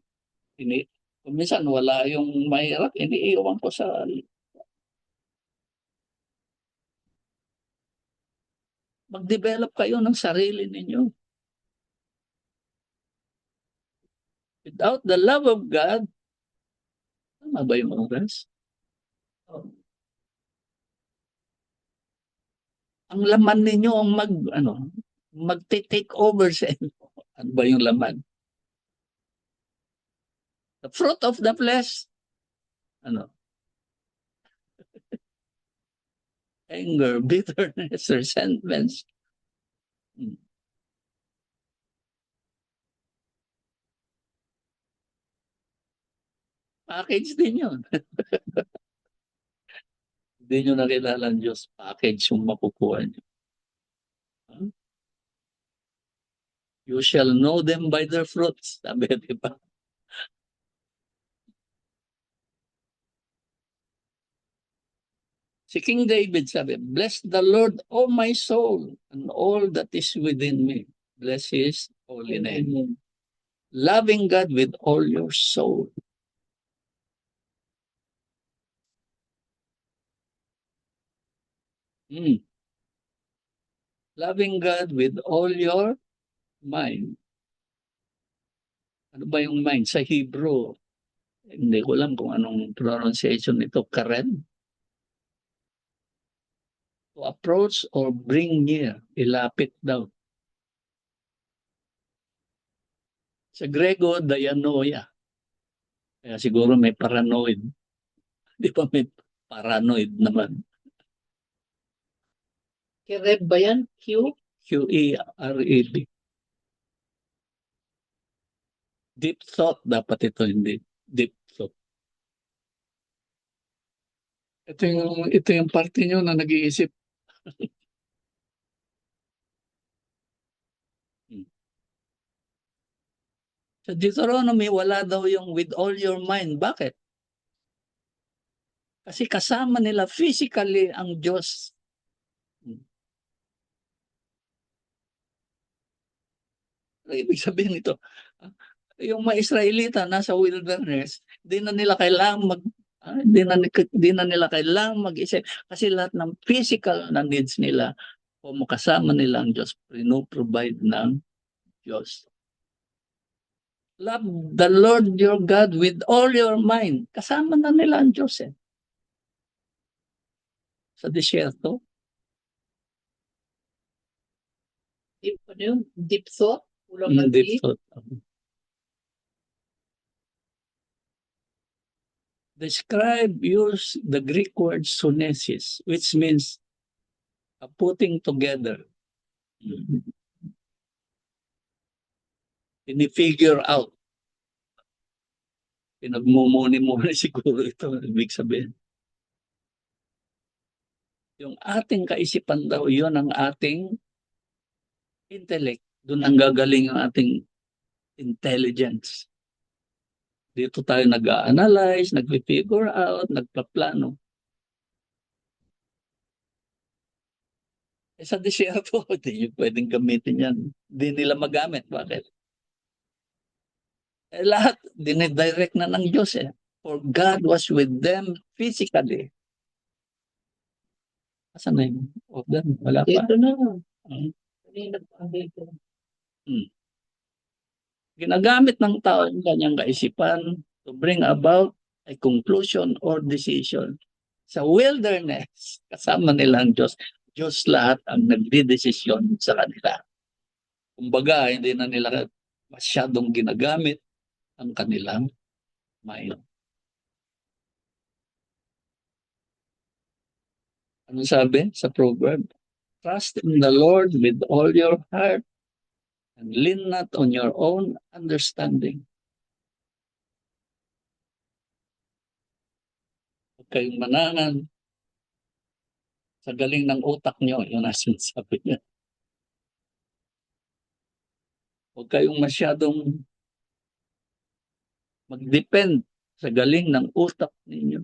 Kung minsan wala yung mahirap, iniiwan ko sa mag-develop kayo ng sarili ninyo. Without the love of God, tama ba yung oras? Ang laman ninyo ang mag-take over sa inyo. Ano ba yung laman? The fruit of the flesh, anger, bitterness, resentments. Package din yun. Hindi nyo nakilala ang Diyos, package yung makukuha nyo. You shall know them by their fruits. Sabi, di ba? Si King David sabi, bless the Lord, O my soul, and all that is within me. Bless His holy name. Loving God with all your soul. Loving God with all your mind. Ano ba yung mind? Sa Hebrew, hindi ko alam kung anong pronunciation nito. Karen? To approach or bring near. Ilapit daw. Sa Grego, dianoia. Kaya siguro may paranoid. Di ba may paranoid naman? Kireb ba yan? Q-E-R-E-B. Deep thought dapat ito, hindi deep thought. Ito yung parte nyo na nag-iisip. Sa Deuteronomy, wala daw yung with all your mind. Bakit? Kasi kasama nila physically ang Diyos. Ano ibig sabihin nito? Yung mga Israelita nasa wilderness, di na nila kailangang mag-isip kasi lahat ng physical na needs nila o makasama nila ang Diyos, provide ng Diyos. Love the Lord your God with all your mind. Kasama na nila ang Diyos eh. Sa disyerto. Ano yun? Deep thought? Deep thought. Use the Greek word sunesis, which means putting together. Ini-figure out. Pinagmumuni-muni siguro ito, ibig sabihin. Yung ating kaisipan daw, yun ang ating intellect. Doon ang gagaling ang ating intelligence. Dito tayo nag-a-analyze, nag-figure out, nagpaplano. Sa disyerto, hindi nyo pwedeng gamitin yan. Hindi nila magamit. Bakit? Lahat, dinidirect na ng Diyos eh. For God was with them physically. Asan na yung of them? Wala pa. Ito na. Ginagamit ng tao ang kanyang kaisipan to bring about a conclusion or decision. Sa wilderness, kasama nila ang Diyos. Diyos lahat ang nagdidesisyon sa kanila. Kumbaga, hindi na nila masyadong ginagamit ang kanilang mind. Ano sabi sa proverb? Trust in the Lord with all your heart and lean not on your own understanding. Huwag kayong manangan sa galing ng utak nyo, yun ang sinasabi niya. Huwag kayong masyadong mag-depend sa galing ng utak ninyo.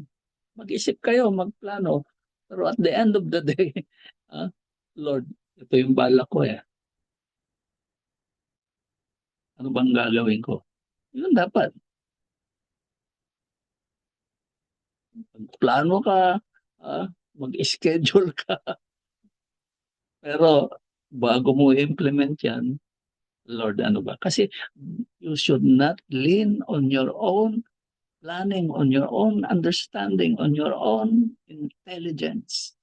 Mag-isip kayo, magplano. Pero at the end of the day, Lord, ito yung bala ko eh. Ano bang gagawin ko? Yun dapat. Plano ka, mag-schedule ka. Pero bago mo implement yan, Lord, ano ba? Kasi you should not lean on your own planning, on your own understanding, on your own intelligence.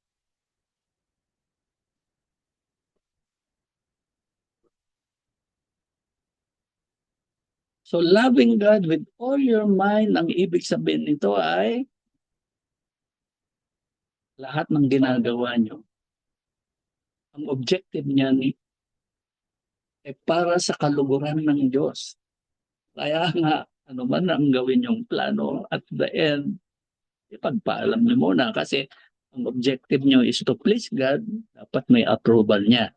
So loving God with all your mind, ang ibig sabihin nito ay lahat ng ginagawa nyo. Ang objective niyan ay para sa kaluguran ng Diyos. Kaya nga, ano man ang gawin yung plano, at the end, ipagpaalam niyo muna kasi ang objective nyo is to please God, dapat may approval niya.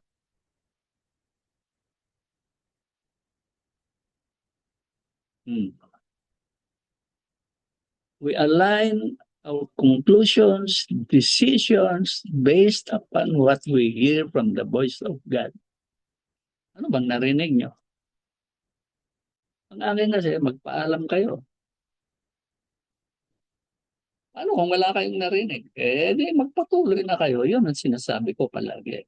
We align our conclusions, decisions based upon what we hear from the voice of God. Ano bang narinig nyo? Ang akin kasi, magpaalam kayo. Ano kung wala kayong narinig? Di magpatuloy na kayo. Yun ang sinasabi ko palagi.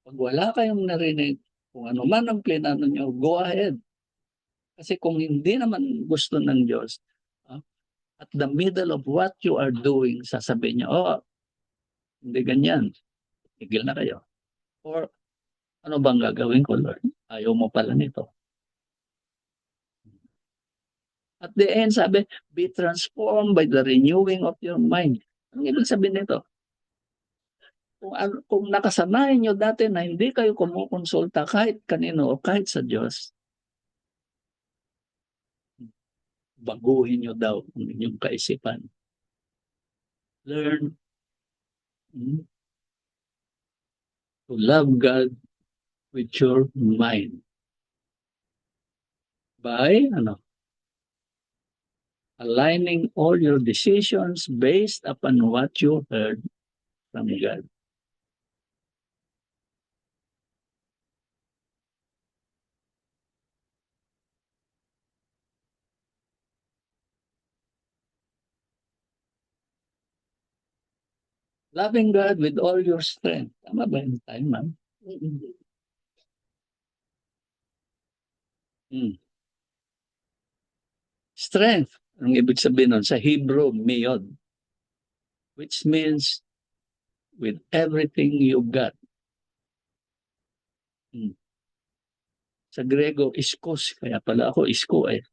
Pag wala kayong narinig, kung ano man ang plinano nyo, go ahead. Kasi kung hindi naman gusto ng Diyos, at the middle of what you are doing, sasabihin nyo, hindi ganyan. Tigil na kayo. Or, ano bang gagawin ko, Lord? Ayaw mo pala nito. At the end, sabi, be transformed by the renewing of your mind. Anong ibig sabihin nito? Kung nakasanayan nyo dati na hindi kayo kumukonsulta kahit kanino o kahit sa Diyos, baguhin nyo daw ang inyong kaisipan. Learn to love God with your mind. By aligning all your decisions based upon what you heard from God. Loving God with all your strength. Tama ba yung time, ma'am? Mm. Strength. Anong ibig sabihin nun? Sa Hebrew, miyod. Which means with everything you got. Mm. Sa Grego, iskos. Kaya pala ako isko eh.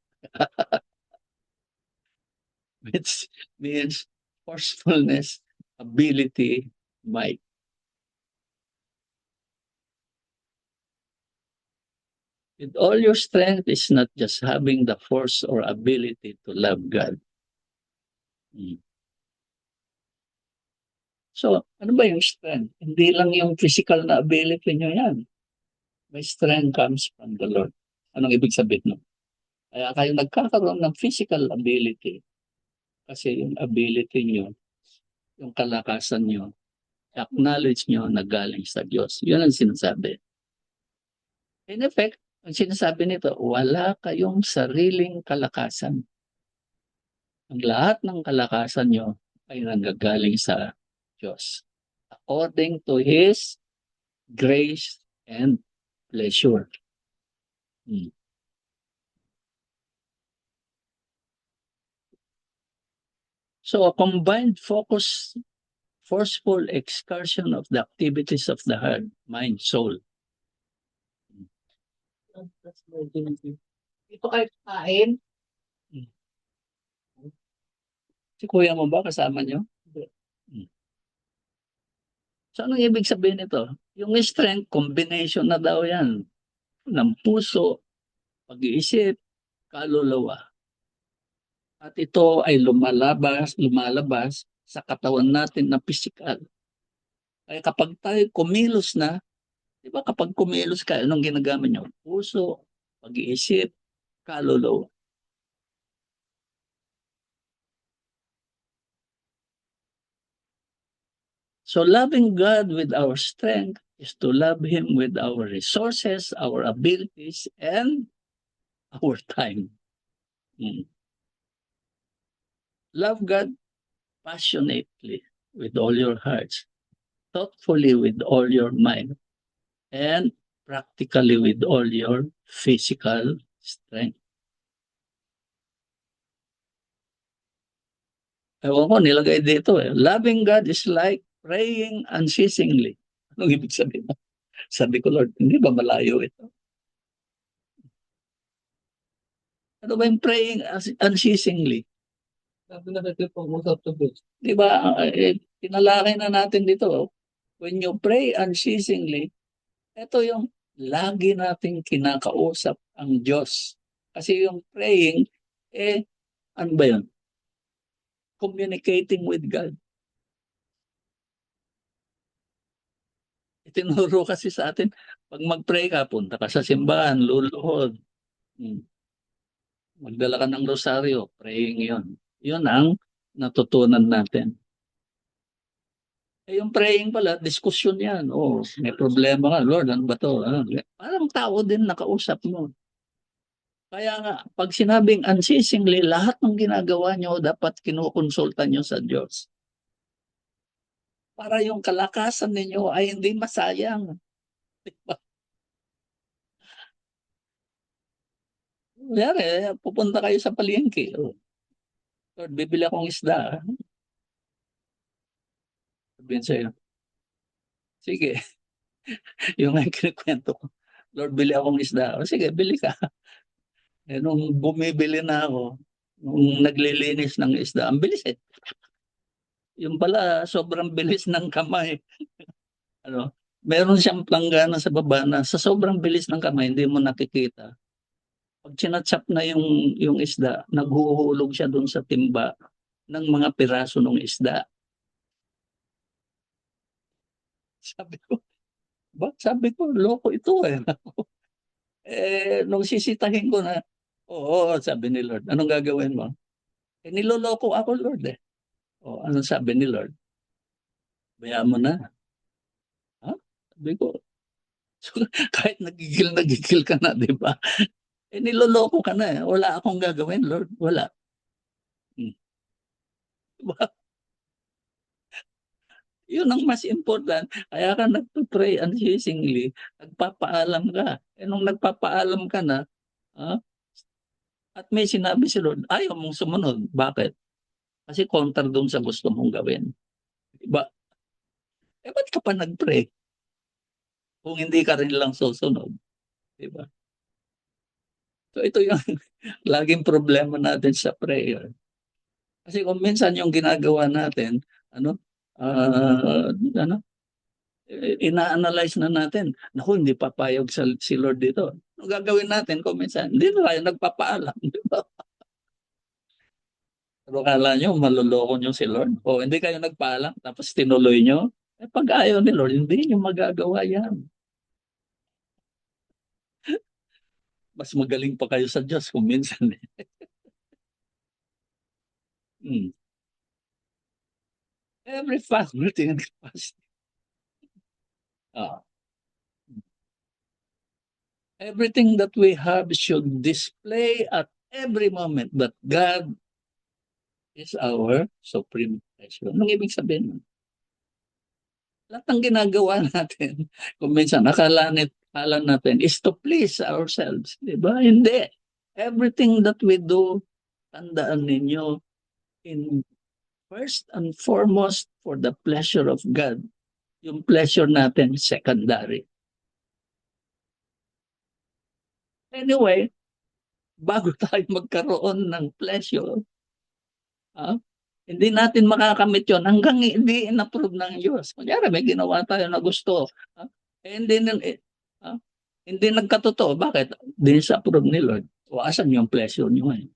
Which means forcefulness, ability, might. With all your strength is not just having the force or ability to love God. Mm. So, ano ba yung strength? Hindi lang yung physical na ability nyo yan. May strength comes from the Lord. Anong ibig sabihin nun? Kaya kayo nagkakaroon ng physical ability kasi yung ability nyo, yung kalakasan nyo, acknowledge nyo na galing sa Diyos. Yun ang sinasabi. In effect, ang sinasabi nito, wala kayong sariling kalakasan. Ang lahat ng kalakasan nyo ay nanggagaling sa Diyos. According to His grace and pleasure. Hmm. So a combined focus, forceful excursion of the activities of the heart, mind, soul. Ito ay kain. Si kuya mo ba kasama nyo? Hmm. So anong ibig sabihin nito? Yung strength, combination na daw yan ng puso, pag-iisip, kaluluwa. At ito ay lumalabas sa katawan natin na physical. Kaya kapag tayo kumilos na, di ba kapag kumilos ka, anong ginagamit nyo? Puso, pag-iisip, kaluluwa. So loving God with our strength is to love Him with our resources, our abilities, and our time. Mm. Love God passionately with all your hearts, thoughtfully with all your mind, and practically with all your physical strength. Ewan ko, nilagay dito eh. Loving God is like praying unceasingly. Anong ibig sabihin? Sabi ko, Lord, hindi ba malayo ito? Ano ba yung praying unceasingly? Sabi na natin pag usap to God. Di ba, pinalaki na natin dito. When you pray unceasingly, ito yung lagi nating kinakausap ang Diyos. Kasi yung praying, ano ba yun? Communicating with God. Itinuro kasi sa atin, pag mag-pray ka, punta ka sa simbahan, luluhod. Magdala ka ng rosaryo, praying yon. Yun ang natutunan natin. Yung praying pala, diskusyon yan. Oh, may problema ka, Lord, ano ba to? Parang tao din nakausap mo. Kaya nga, pag sinabing unceasingly, lahat ng ginagawa nyo, dapat kinukonsulta nyo sa Diyos. Para yung kalakasan ninyo ay hindi masayang. Diba? Kaya pupunta kayo sa palengke. Oh. Lord, bibili akong isda. Sabihin sa'yo, sige, yung nga kinikwento ko, Lord, bili akong isda. O sige, bili ka. Nung bumibili na ako, nung naglilinis ng isda, ang bilis eh. Yung pala, sobrang bilis ng kamay. Ano, meron siyang planggana sa baba na sa sobrang bilis ng kamay, hindi mo nakikita. Pag chinatsap na yung isda, naghuhulog siya doon sa timba ng mga piraso ng isda. Sabi ko, loko ito eh. Nung sisitahin ko na, oo, sabi ni Lord, anong gagawin mo? Niloloko ako, Lord eh. O, anong sabi ni Lord? Bayaan mo na. Ha? Sabi ko, so, kahit nagigil ka na, di ba? Niloloko ka na eh. Wala akong gagawin, Lord. Wala. Hmm. Diba? Yun ang mas important. Kaya ka nagpupray unceasingly, nagpapaalam ka. Nung nagpapaalam ka na, ah, at may sinabi si Lord, ayaw mong sumunod. Bakit? Kasi kontra doon sa gusto mong gawin. Diba? Ba't ka pa nag-pray? Kung hindi ka rin lang susunod. Diba? So ito yung laging problema natin sa prayer. Kasi kung minsan yung ginagawa natin, ano, ano, ina-analyze na natin, naku, hindi papayag si Lord dito. Ano gagawin natin kung minsan? Hindi na tayo nagpapaalam. Di ba? Pero kala nyo, maluloko nyo si Lord. O hindi kayo nagpaalam, tapos tinuloy nyo. Pag ayaw ni Lord, hindi nyo magagawa yan. Mas magaling pa kayo sa Diyos kung minsan. Hmm. Every faculty and capacity. Ah. Everything that we have should display at every moment that God is our supreme pleasure. Anong ibig sabihin nun? Lahat ng ginagawa natin, kung minsan akala natin is to please ourselves. Di ba? Hindi. Everything that we do, tandaan ninyo, in first and foremost for the pleasure of God. Yung pleasure natin, secondary. Anyway, bago tayo magkaroon ng pleasure, hindi natin makakamit yon hanggang hindi in-approve ng Diyos. Kunyari, may ginawa tayo na gusto. Hindi, ah, hindi nagkatotoo. Bakit? Hindi sa approve ni Lord. O asan yung pleasure nyo ngayon?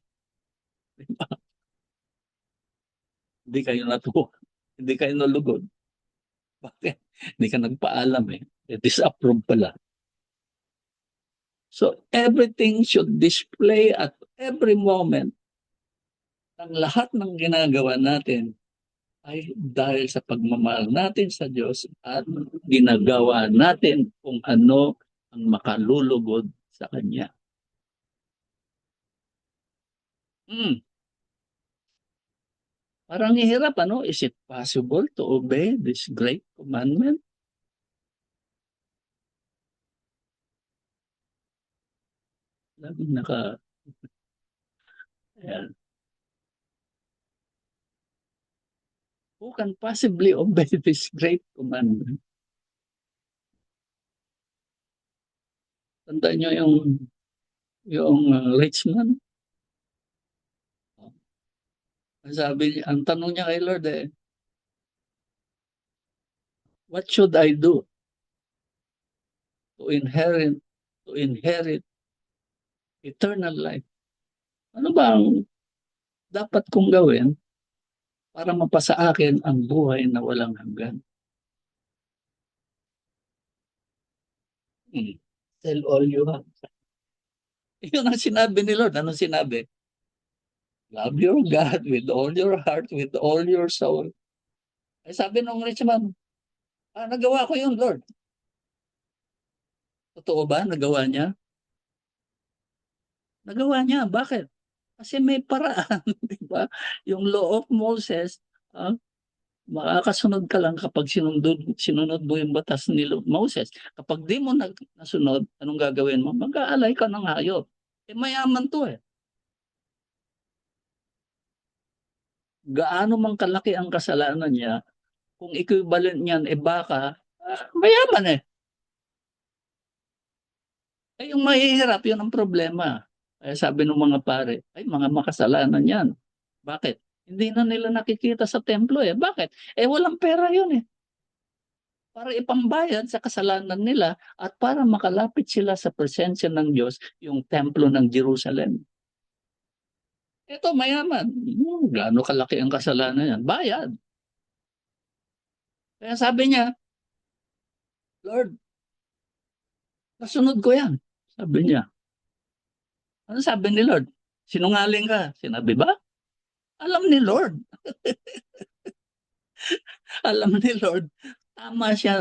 Hindi kayo natuwa. Hindi kayo nalugod. Bakit? Hindi ka nagpaalam eh. Disapprove pala. So everything should display at every moment ang lahat ng ginagawa natin ay dahil sa pagmamahal natin sa Diyos at ginagawa natin kung ano ang makalulugod sa Kanya. Hmm. Parang hirap, ano? Is it possible to obey this great commandment? Laging ayan. Who can possibly obey this great commandment? Tandaan nyo yung rich man. Ang tanong niya kay Lord what should I do to inherit eternal life? Ano ba ang dapat kong gawin para mapasa akin ang buhay na walang hanggan? Hmm. Tell all you have. Yun ang sinabi ni Lord. Anong sinabi? Love your God with all your heart, with all your soul. Sabi nung rich man, nagawa ko yun, Lord. Totoo ba? Nagawa niya? Nagawa niya. Bakit? Kasi may paraan, di ba? Yung law of Moses, makakasunod ka lang kapag sinunod mo yung batas ni Moses. Kapag di mo nasunod, anong gagawin mo? Mag-aalay ka ng hayop. Mayaman to eh. Gaano man kalaki ang kasalanan niya, kung equivalent niyan baka, mayaman eh. Yung mahihirap, yun ang problema. Sabi ng mga pare, mga makasalanan yan. Bakit? Hindi na nila nakikita sa templo eh. Bakit? Walang pera yun eh. Para ipambayad sa kasalanan nila at para makalapit sila sa presensya ng Diyos, yung templo ng Jerusalem. Ito, mayaman. Gaano kalaki ang kasalanan yan? Bayad. Kaya sabi niya, Lord, nasunod ko yan. Sabi niya. Ano sabi ni Lord? Sinungaling ka. Sinabi ba? Alam ni Lord. Alam ni Lord. Tama siya.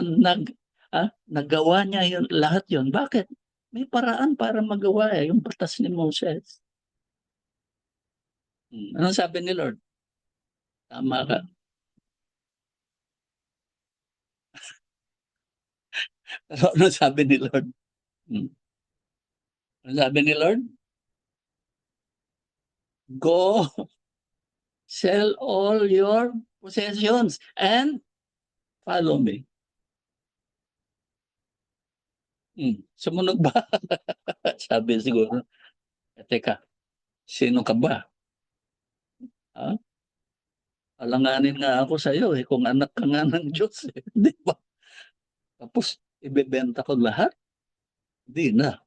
Nagawa niya yun, lahat yun. Bakit? May paraan para magawa yung batas ni Moses. Anong sabi ni Lord? Tama ka. Pero ano sabi ni Lord? Ano sabi ni Lord? Go, sell all your possessions and follow me. Sumunod ba? Sabi siguro, teka, sino ka ba? Ha? Alanganin nga ako sa iyo kung anak ka nga ng Diyos. Di ba? Tapos, ibebenta ko lahat? Di na.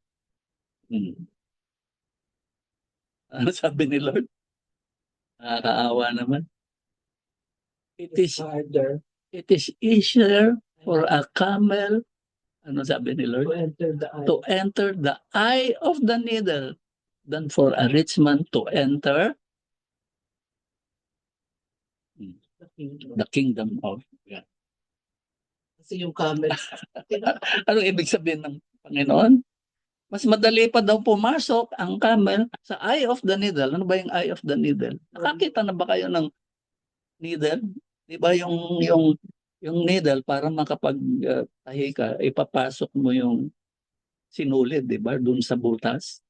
Ano sabi ni Lord? Nakakaawa naman. It is harder. It is easier for a camel, ano sabi ni Lord? To enter the eye of the needle than for a rich man to enter the kingdom of God. Kasi yung camel. Anong ibig sabihin ng Panginoon? Mas madali pa daw pumasok ang camel sa eye of the needle. Ano ba yung eye of the needle? Nakakita na ba kayo ng needle? Di ba yung needle para makapagtahi ka, ipapasok mo yung sinulid, di ba? Doon sa butas.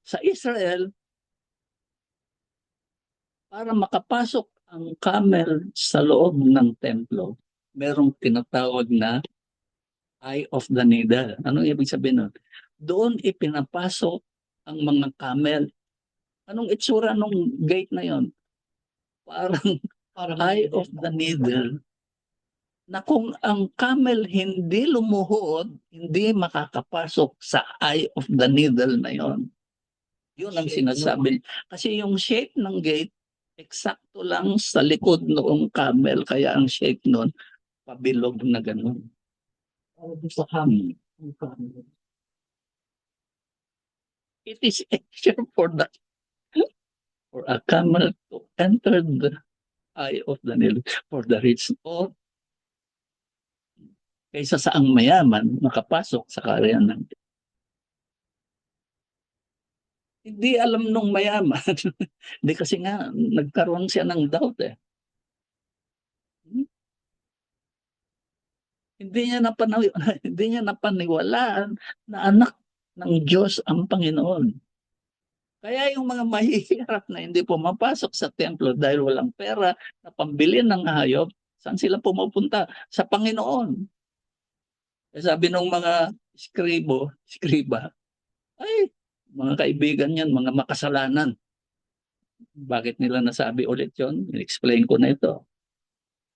Sa Israel, para makapasok ang camel sa loob ng templo, merong tinatawag na eye of the needle. Anong ibig sabihin nun? Doon ipinapasok ang mga camel. Anong itsura nung gate na yon? Parang eye of the needle na kung ang camel hindi lumuhod, hindi makakapasok sa eye of the needle na yon. Yun ang sinasabi. Kasi yung shape ng gate, eksakto lang sa likod noong camel. Kaya ang shape nun, pabilog na gano'n. Sa camel. It is easier for a camel to enter the eye of the needle for the rich or kaysa sa ang mayaman makapasok sa kaharian ng Diyos. Hindi alam nung mayaman. Hindi kasi nga nagkaroon siya ng doubt eh. Hindi niya napaniwalaan na anak ng Diyos ang Panginoon. Kaya yung mga mahihirap na hindi pumapasok sa templo dahil walang pera na pambili ng hayop, saan sila pumupunta? Sa Panginoon. Sabi ng mga skriba, ay, mga kaibigan yan, mga makasalanan. Bakit nila nasabi ulit yun? I-explain ko na ito.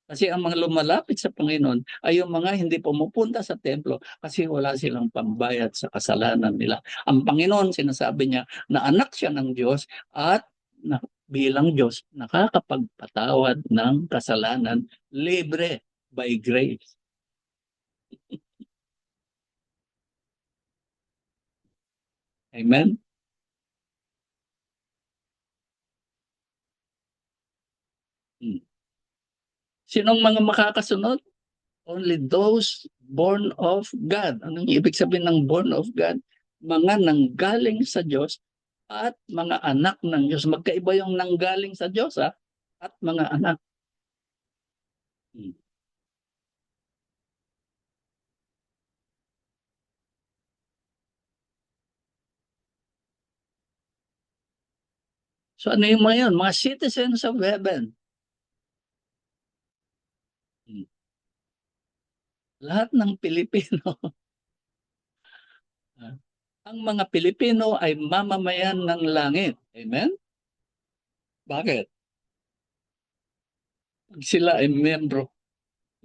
Kasi ang mga lumalapit sa Panginoon ay yung mga hindi pumupunta sa templo kasi wala silang pambayad sa kasalanan nila. Ang Panginoon, sinasabi niya na anak siya ng Diyos at bilang Diyos nakakapagpatawad ng kasalanan libre by grace. Amen? Sinong mga makakasunod? Only those born of God. Anong ibig sabihin ng born of God? Mga nanggaling sa Diyos at mga anak ng Diyos. Magkaiba yung nanggaling sa Diyos at mga anak. So ano yung mga yun? Mga citizens of heaven. Lahat ng Pilipino. Ang mga Pilipino ay mamamayan ng langit. Amen? Bakit? Pag sila ay membro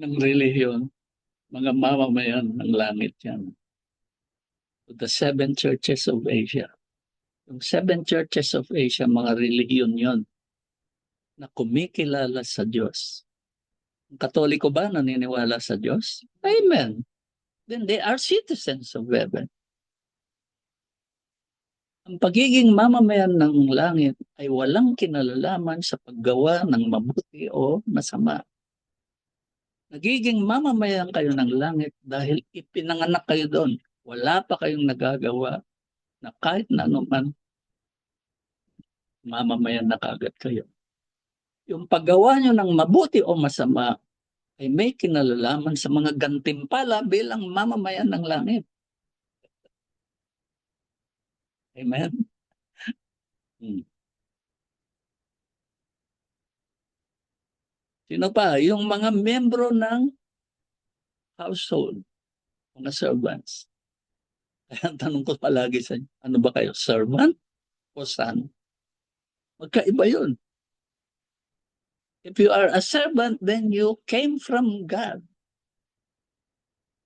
ng relihiyon, mga mamamayan ng langit yan. The seven churches of Asia. Yung seven churches of Asia, mga relihiyon yon na kumikilala sa Diyos. Ang Katoliko ba naniniwala sa Diyos? Amen. Then they are citizens of heaven. Ang pagiging mamamayan ng langit ay walang kinalalaman sa paggawa ng mabuti o masama. Nagiging mamamayan kayo ng langit dahil ipinanganak kayo doon. Wala pa kayong nagagawa na kahit na anuman, mamamayan na kaagad kayo. Yung paggawa nyo ng mabuti o masama ay may kinalalaman sa mga gantimpala bilang mamamayan ng langit. Amen? Hmm. Sino pa? Yung mga membro ng household, mga servants. Kaya ang tanong ko palagi sa inyo, ano ba kayo? Servant o son? Magkaiba yun. If you are a servant, then you came from God.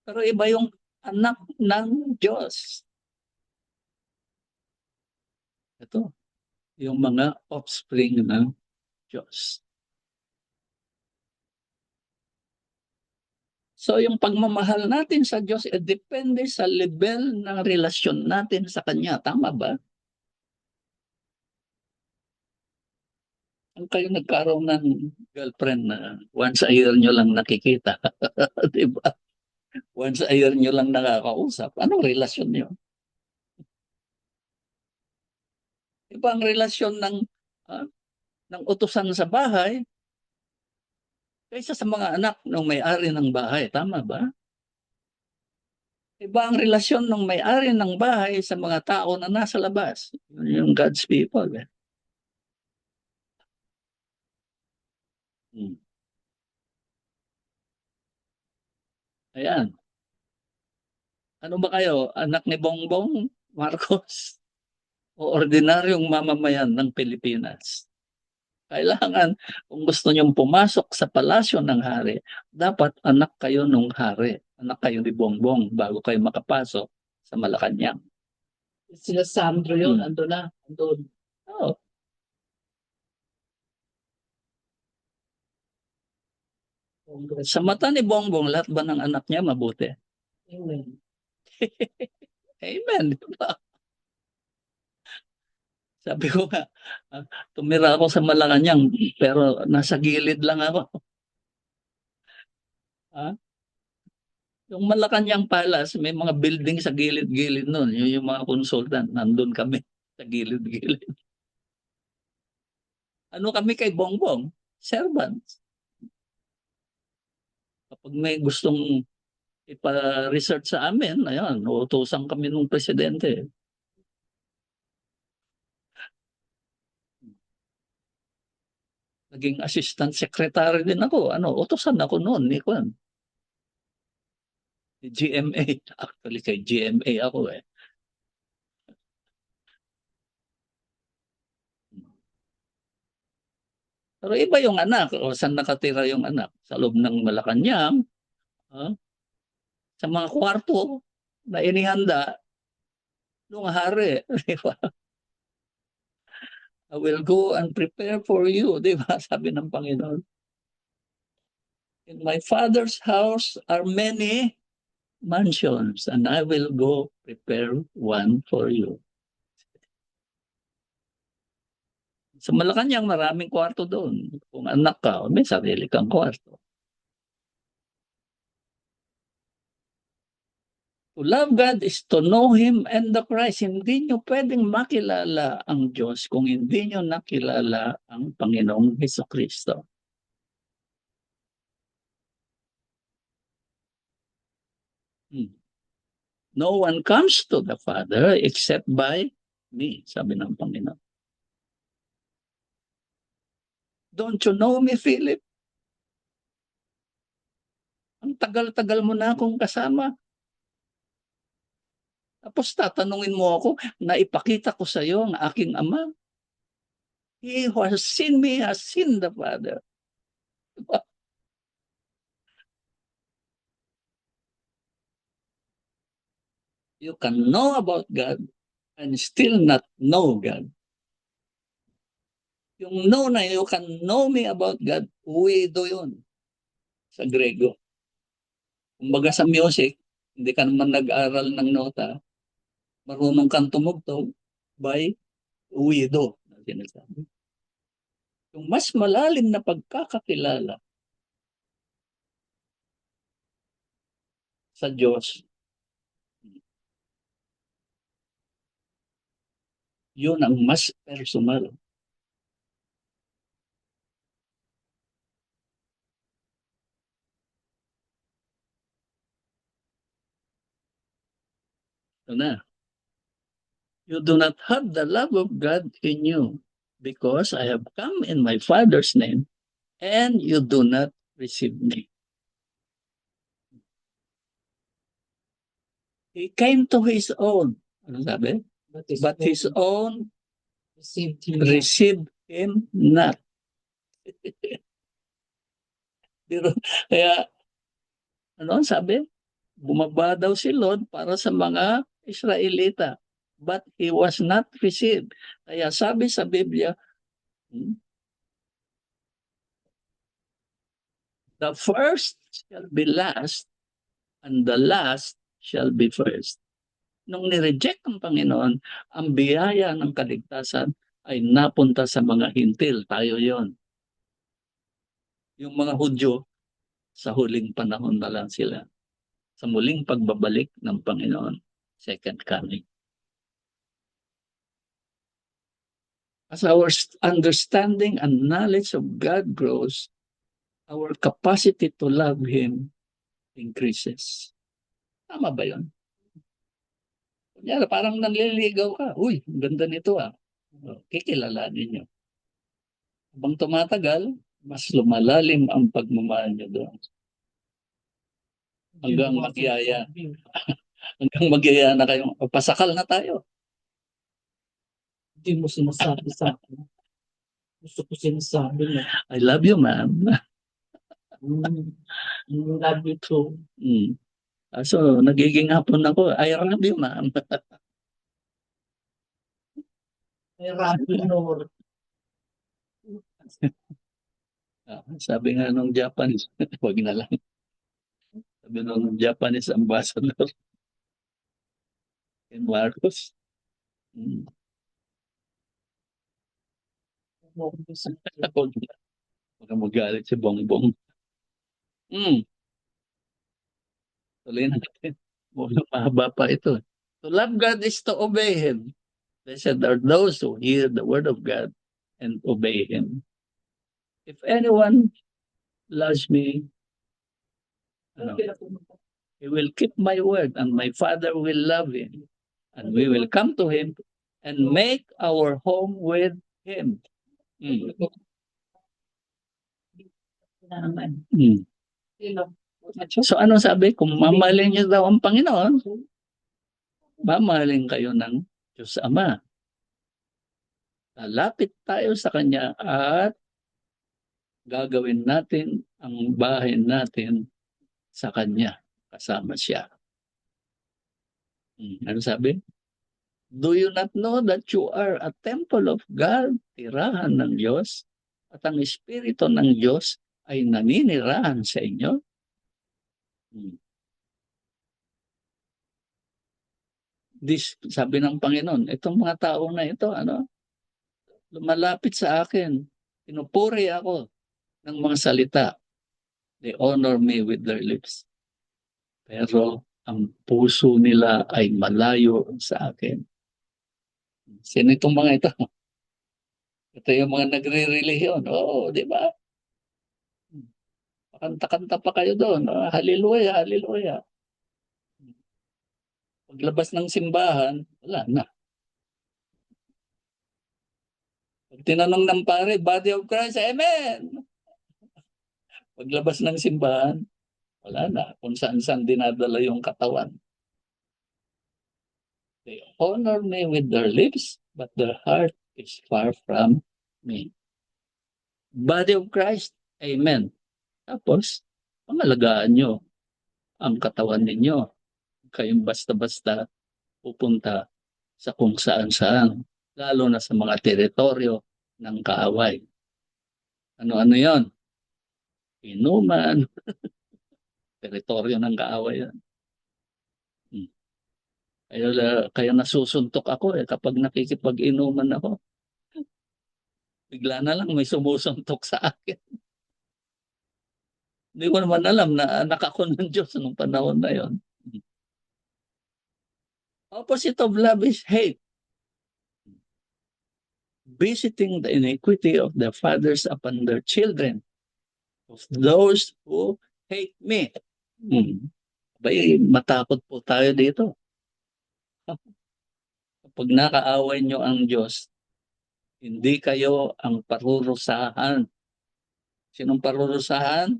Pero iba yung anak ng Diyos. Ito, yung mga offspring ng Diyos. So yung pagmamahal natin sa Diyos, depende sa level ng relasyon natin sa Kanya. Tama ba? Ang kayo nagkaroon ng girlfriend na once a year nyo lang nakikita. Di ba? Once a year nyo lang nakakausap. Anong relasyon nyo? Iba ang relasyon ah, ng utusan sa bahay kaysa sa mga anak ng may-ari ng bahay. Tama ba? Iba ang relasyon ng may-ari ng bahay sa mga tao na nasa labas. Yung God's people. Eh. Hmm. Ayan. Ano ba kayo? Anak ni Bongbong Marcos o ordinaryong mamamayan ng Pilipinas? Kailangan, kung gusto nyong pumasok sa palasyo ng hari, dapat anak kayo nung hari. Anak kayo ni Bongbong bago kayo makapasok sa Malacanang. Sila Sandro yun, Hmm. ando na, andun. Oh, sa mata ni Bongbong, lahat ba ng anak niya mabuti? Amen. Amen. Di ba? Sabi ko nga, tumira ako sa Malacanang, pero nasa gilid lang ako. Ah, yung Malacanang Palace, may mga building sa gilid-gilid nun. Yung mga consultant, nandun kami sa gilid-gilid. Ano kami kay Bongbong? Servants. Kapag may gustong ipa-research sa amin, ayan, utusan kami ng presidente. Naging assistant secretary din ako. Ano, utusan ako noon ni Kwan. GMA. Actually, kay GMA ako eh. Pero iba yung anak. O saan nakatira yung anak? Sa loob ng Malacanang. ah, sa mga kwarto na inihanda nung hari. Di ba? I will go and prepare for you. Di ba? Sabi ng Panginoon. In my Father's house are many mansions and I will go prepare one for you. Sa Malacanang, maraming kwarto doon. Kung anak ka, may sarili kang kwarto. To love God is to know Him and the Christ. Hindi nyo pwedeng makilala ang Diyos kung hindi nyo nakilala ang Panginoong Hesukristo. No one comes to the Father except by me, sabi ng Panginoon. Don't you know me, Philip? Ang tagal-tagal mo na akong kasama. Tapos tatanungin mo ako na ipakita ko sa iyo ang aking Ama. He who has seen me has seen the Father. Diba? You can know about God and still not know God. Yung know na you can know me about God, uwido yun sa Grego. Kumbaga sa music, hindi ka naman nag-aral ng nota, marunong kang tumugtog, by widow. Sinasabi. Yung mas malalim na pagkakakilala sa Diyos, yun ang mas personal. Ito na. You do not have the love of God in you because I have come in my Father's name and you do not receive me. He came to his own. Ano sabi? But his own received him not. Pero, kaya, ano ang sabi? Bumaba daw si Lot para sa mga Israelita. But he was not received. Kaya sabi sa Biblia, the first shall be last and the last shall be first. Nung nireject ng Panginoon, ang biyaya ng kaligtasan ay napunta sa mga hintil. Tayo yon. Yung mga Hudyo, sa huling panahon na lang sila. Sa muling pagbabalik ng Panginoon. Second coming. As our understanding and knowledge of God grows, our capacity to love Him increases. Tama ba yun? Kunyari, parang nanliligaw ka. Uy, ang ganda nito ah. Kikilalanin nyo. Habang tumatagal, mas lumalalim ang pagmamahal nyo doon. Hanggang magyaya. Hanggang magyaya na kayo. Pasakal na tayo. Hindi mo sinasabi sa akin. Gusto ko sinasabi na. I love you, ma'am. Love you too. So, nagiging hapon ako. I love you, ma'am. I love you, Lord. Sabi nga nung Japanese, wag na lang. Sabi nung Japanese ambassador in Marcos. Huwag na magalit si Bongbong. Tuloy natin. Mahaba pa ito. To love God is to obey Him. Blessed are those who hear the word of God and obey Him. If anyone loves me, he will keep my word, and my Father will love him, and we will come to him and make our home with him. So ano sabi? Kung mamahalin niyo daw ang Panginoon, mamahalin kayo ng Diyos Ama. Lalapit tayo sa Kanya at gagawin natin ang bahay natin sa Kanya. Kasama siya. Ano sabi? Do you not know that you are a temple of God, tirahan ng Diyos, at ang Espiritu ng Diyos ay naninirahan sa inyo? Sabi ng Panginoon, itong mga tao na ito, lumalapit sa akin, pinupuri ako ng mga salita. They honor me with their lips. Pero ang puso nila ay malayo sa akin. Sino itong mga ito? Ito yung mga nagre-relihiyon. Oo, di ba? Kanta-kanta pa kayo doon. Hallelujah, hallelujah. Paglabas ng simbahan, wala na. Pag tinanong ng pare, body of Christ, amen! Paglabas ng simbahan, wala na. Kung saan-saan dinadala yung katawan. They honor me with their lips, but their heart is far from me. Body of Christ, amen. Tapos, pangalagaan nyo ang katawan ninyo. Kayong basta-basta pupunta sa kung saan-saan, lalo na sa mga teritoryo ng kaaway. Ano-ano yon? Inuman, teritoryo ng kaaway yan. Kaya nasusuntok ako kapag nakikipag-inuman ako. Bigla na lang may sumusuntok sa akin. Hindi ko naman alam na anak ako ng Diyos nung panahon na yon. Opposite of love is hate. Visiting the iniquity of the fathers upon their children, of those who hate me. Bay, matakot po tayo dito. Kapag nakaaway nyo ang Diyos, hindi kayo ang parurusahan. Sinong parurusahan?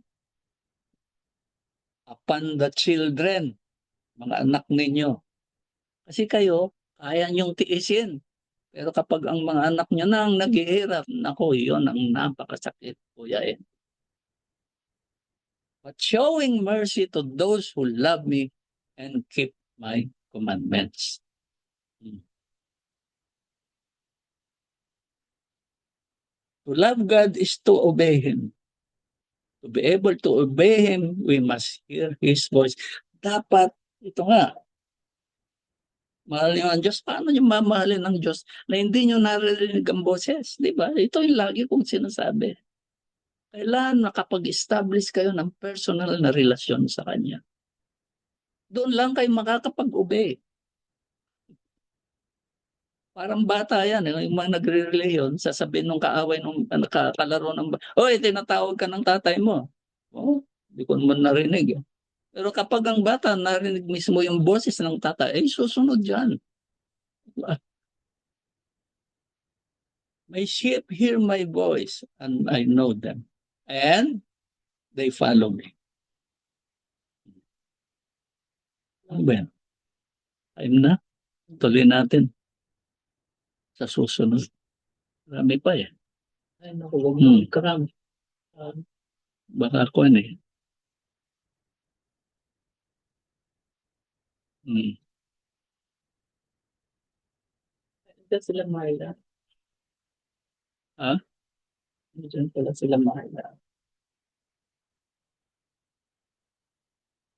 Upon the children, mga anak ninyo. Kasi kayo, kaya nyong tiisin. Pero kapag ang mga anak nyo na ang naghihirap, nako, yun ang napakasakit, kuya eh. But showing mercy to those who love me and keep my commandments. To love God is to obey Him. To be able to obey Him, we must hear His voice. Dapat, ito nga, mahal niyo ang Diyos. Paano niyo mamahalin ang Diyos na hindi niyo naririnig ang boses? Di ba? Ito yung lagi kong sinasabi. Kailangan makapag-establish kayo ng personal na relasyon sa Kanya. Doon lang kayo makakapag-obey. Parang bata yan. Yung mga nagre-reliyon, sasabihin nung kaaway nung kalaro ng oy, tinatawag ka ng tatay mo. Oh, hindi ko naman narinig. Pero kapag ang bata narinig mismo yung boses ng tatay, ay susunod yan. My sheep hear my voice and I know them. And they follow me. Well, time na. Tuloy natin sa susunod. Marami pa eh. Ay, naku, huwag mo karami. Baka ako eh. Diyan sila Marla. Ha? Diyan pala sila Marla.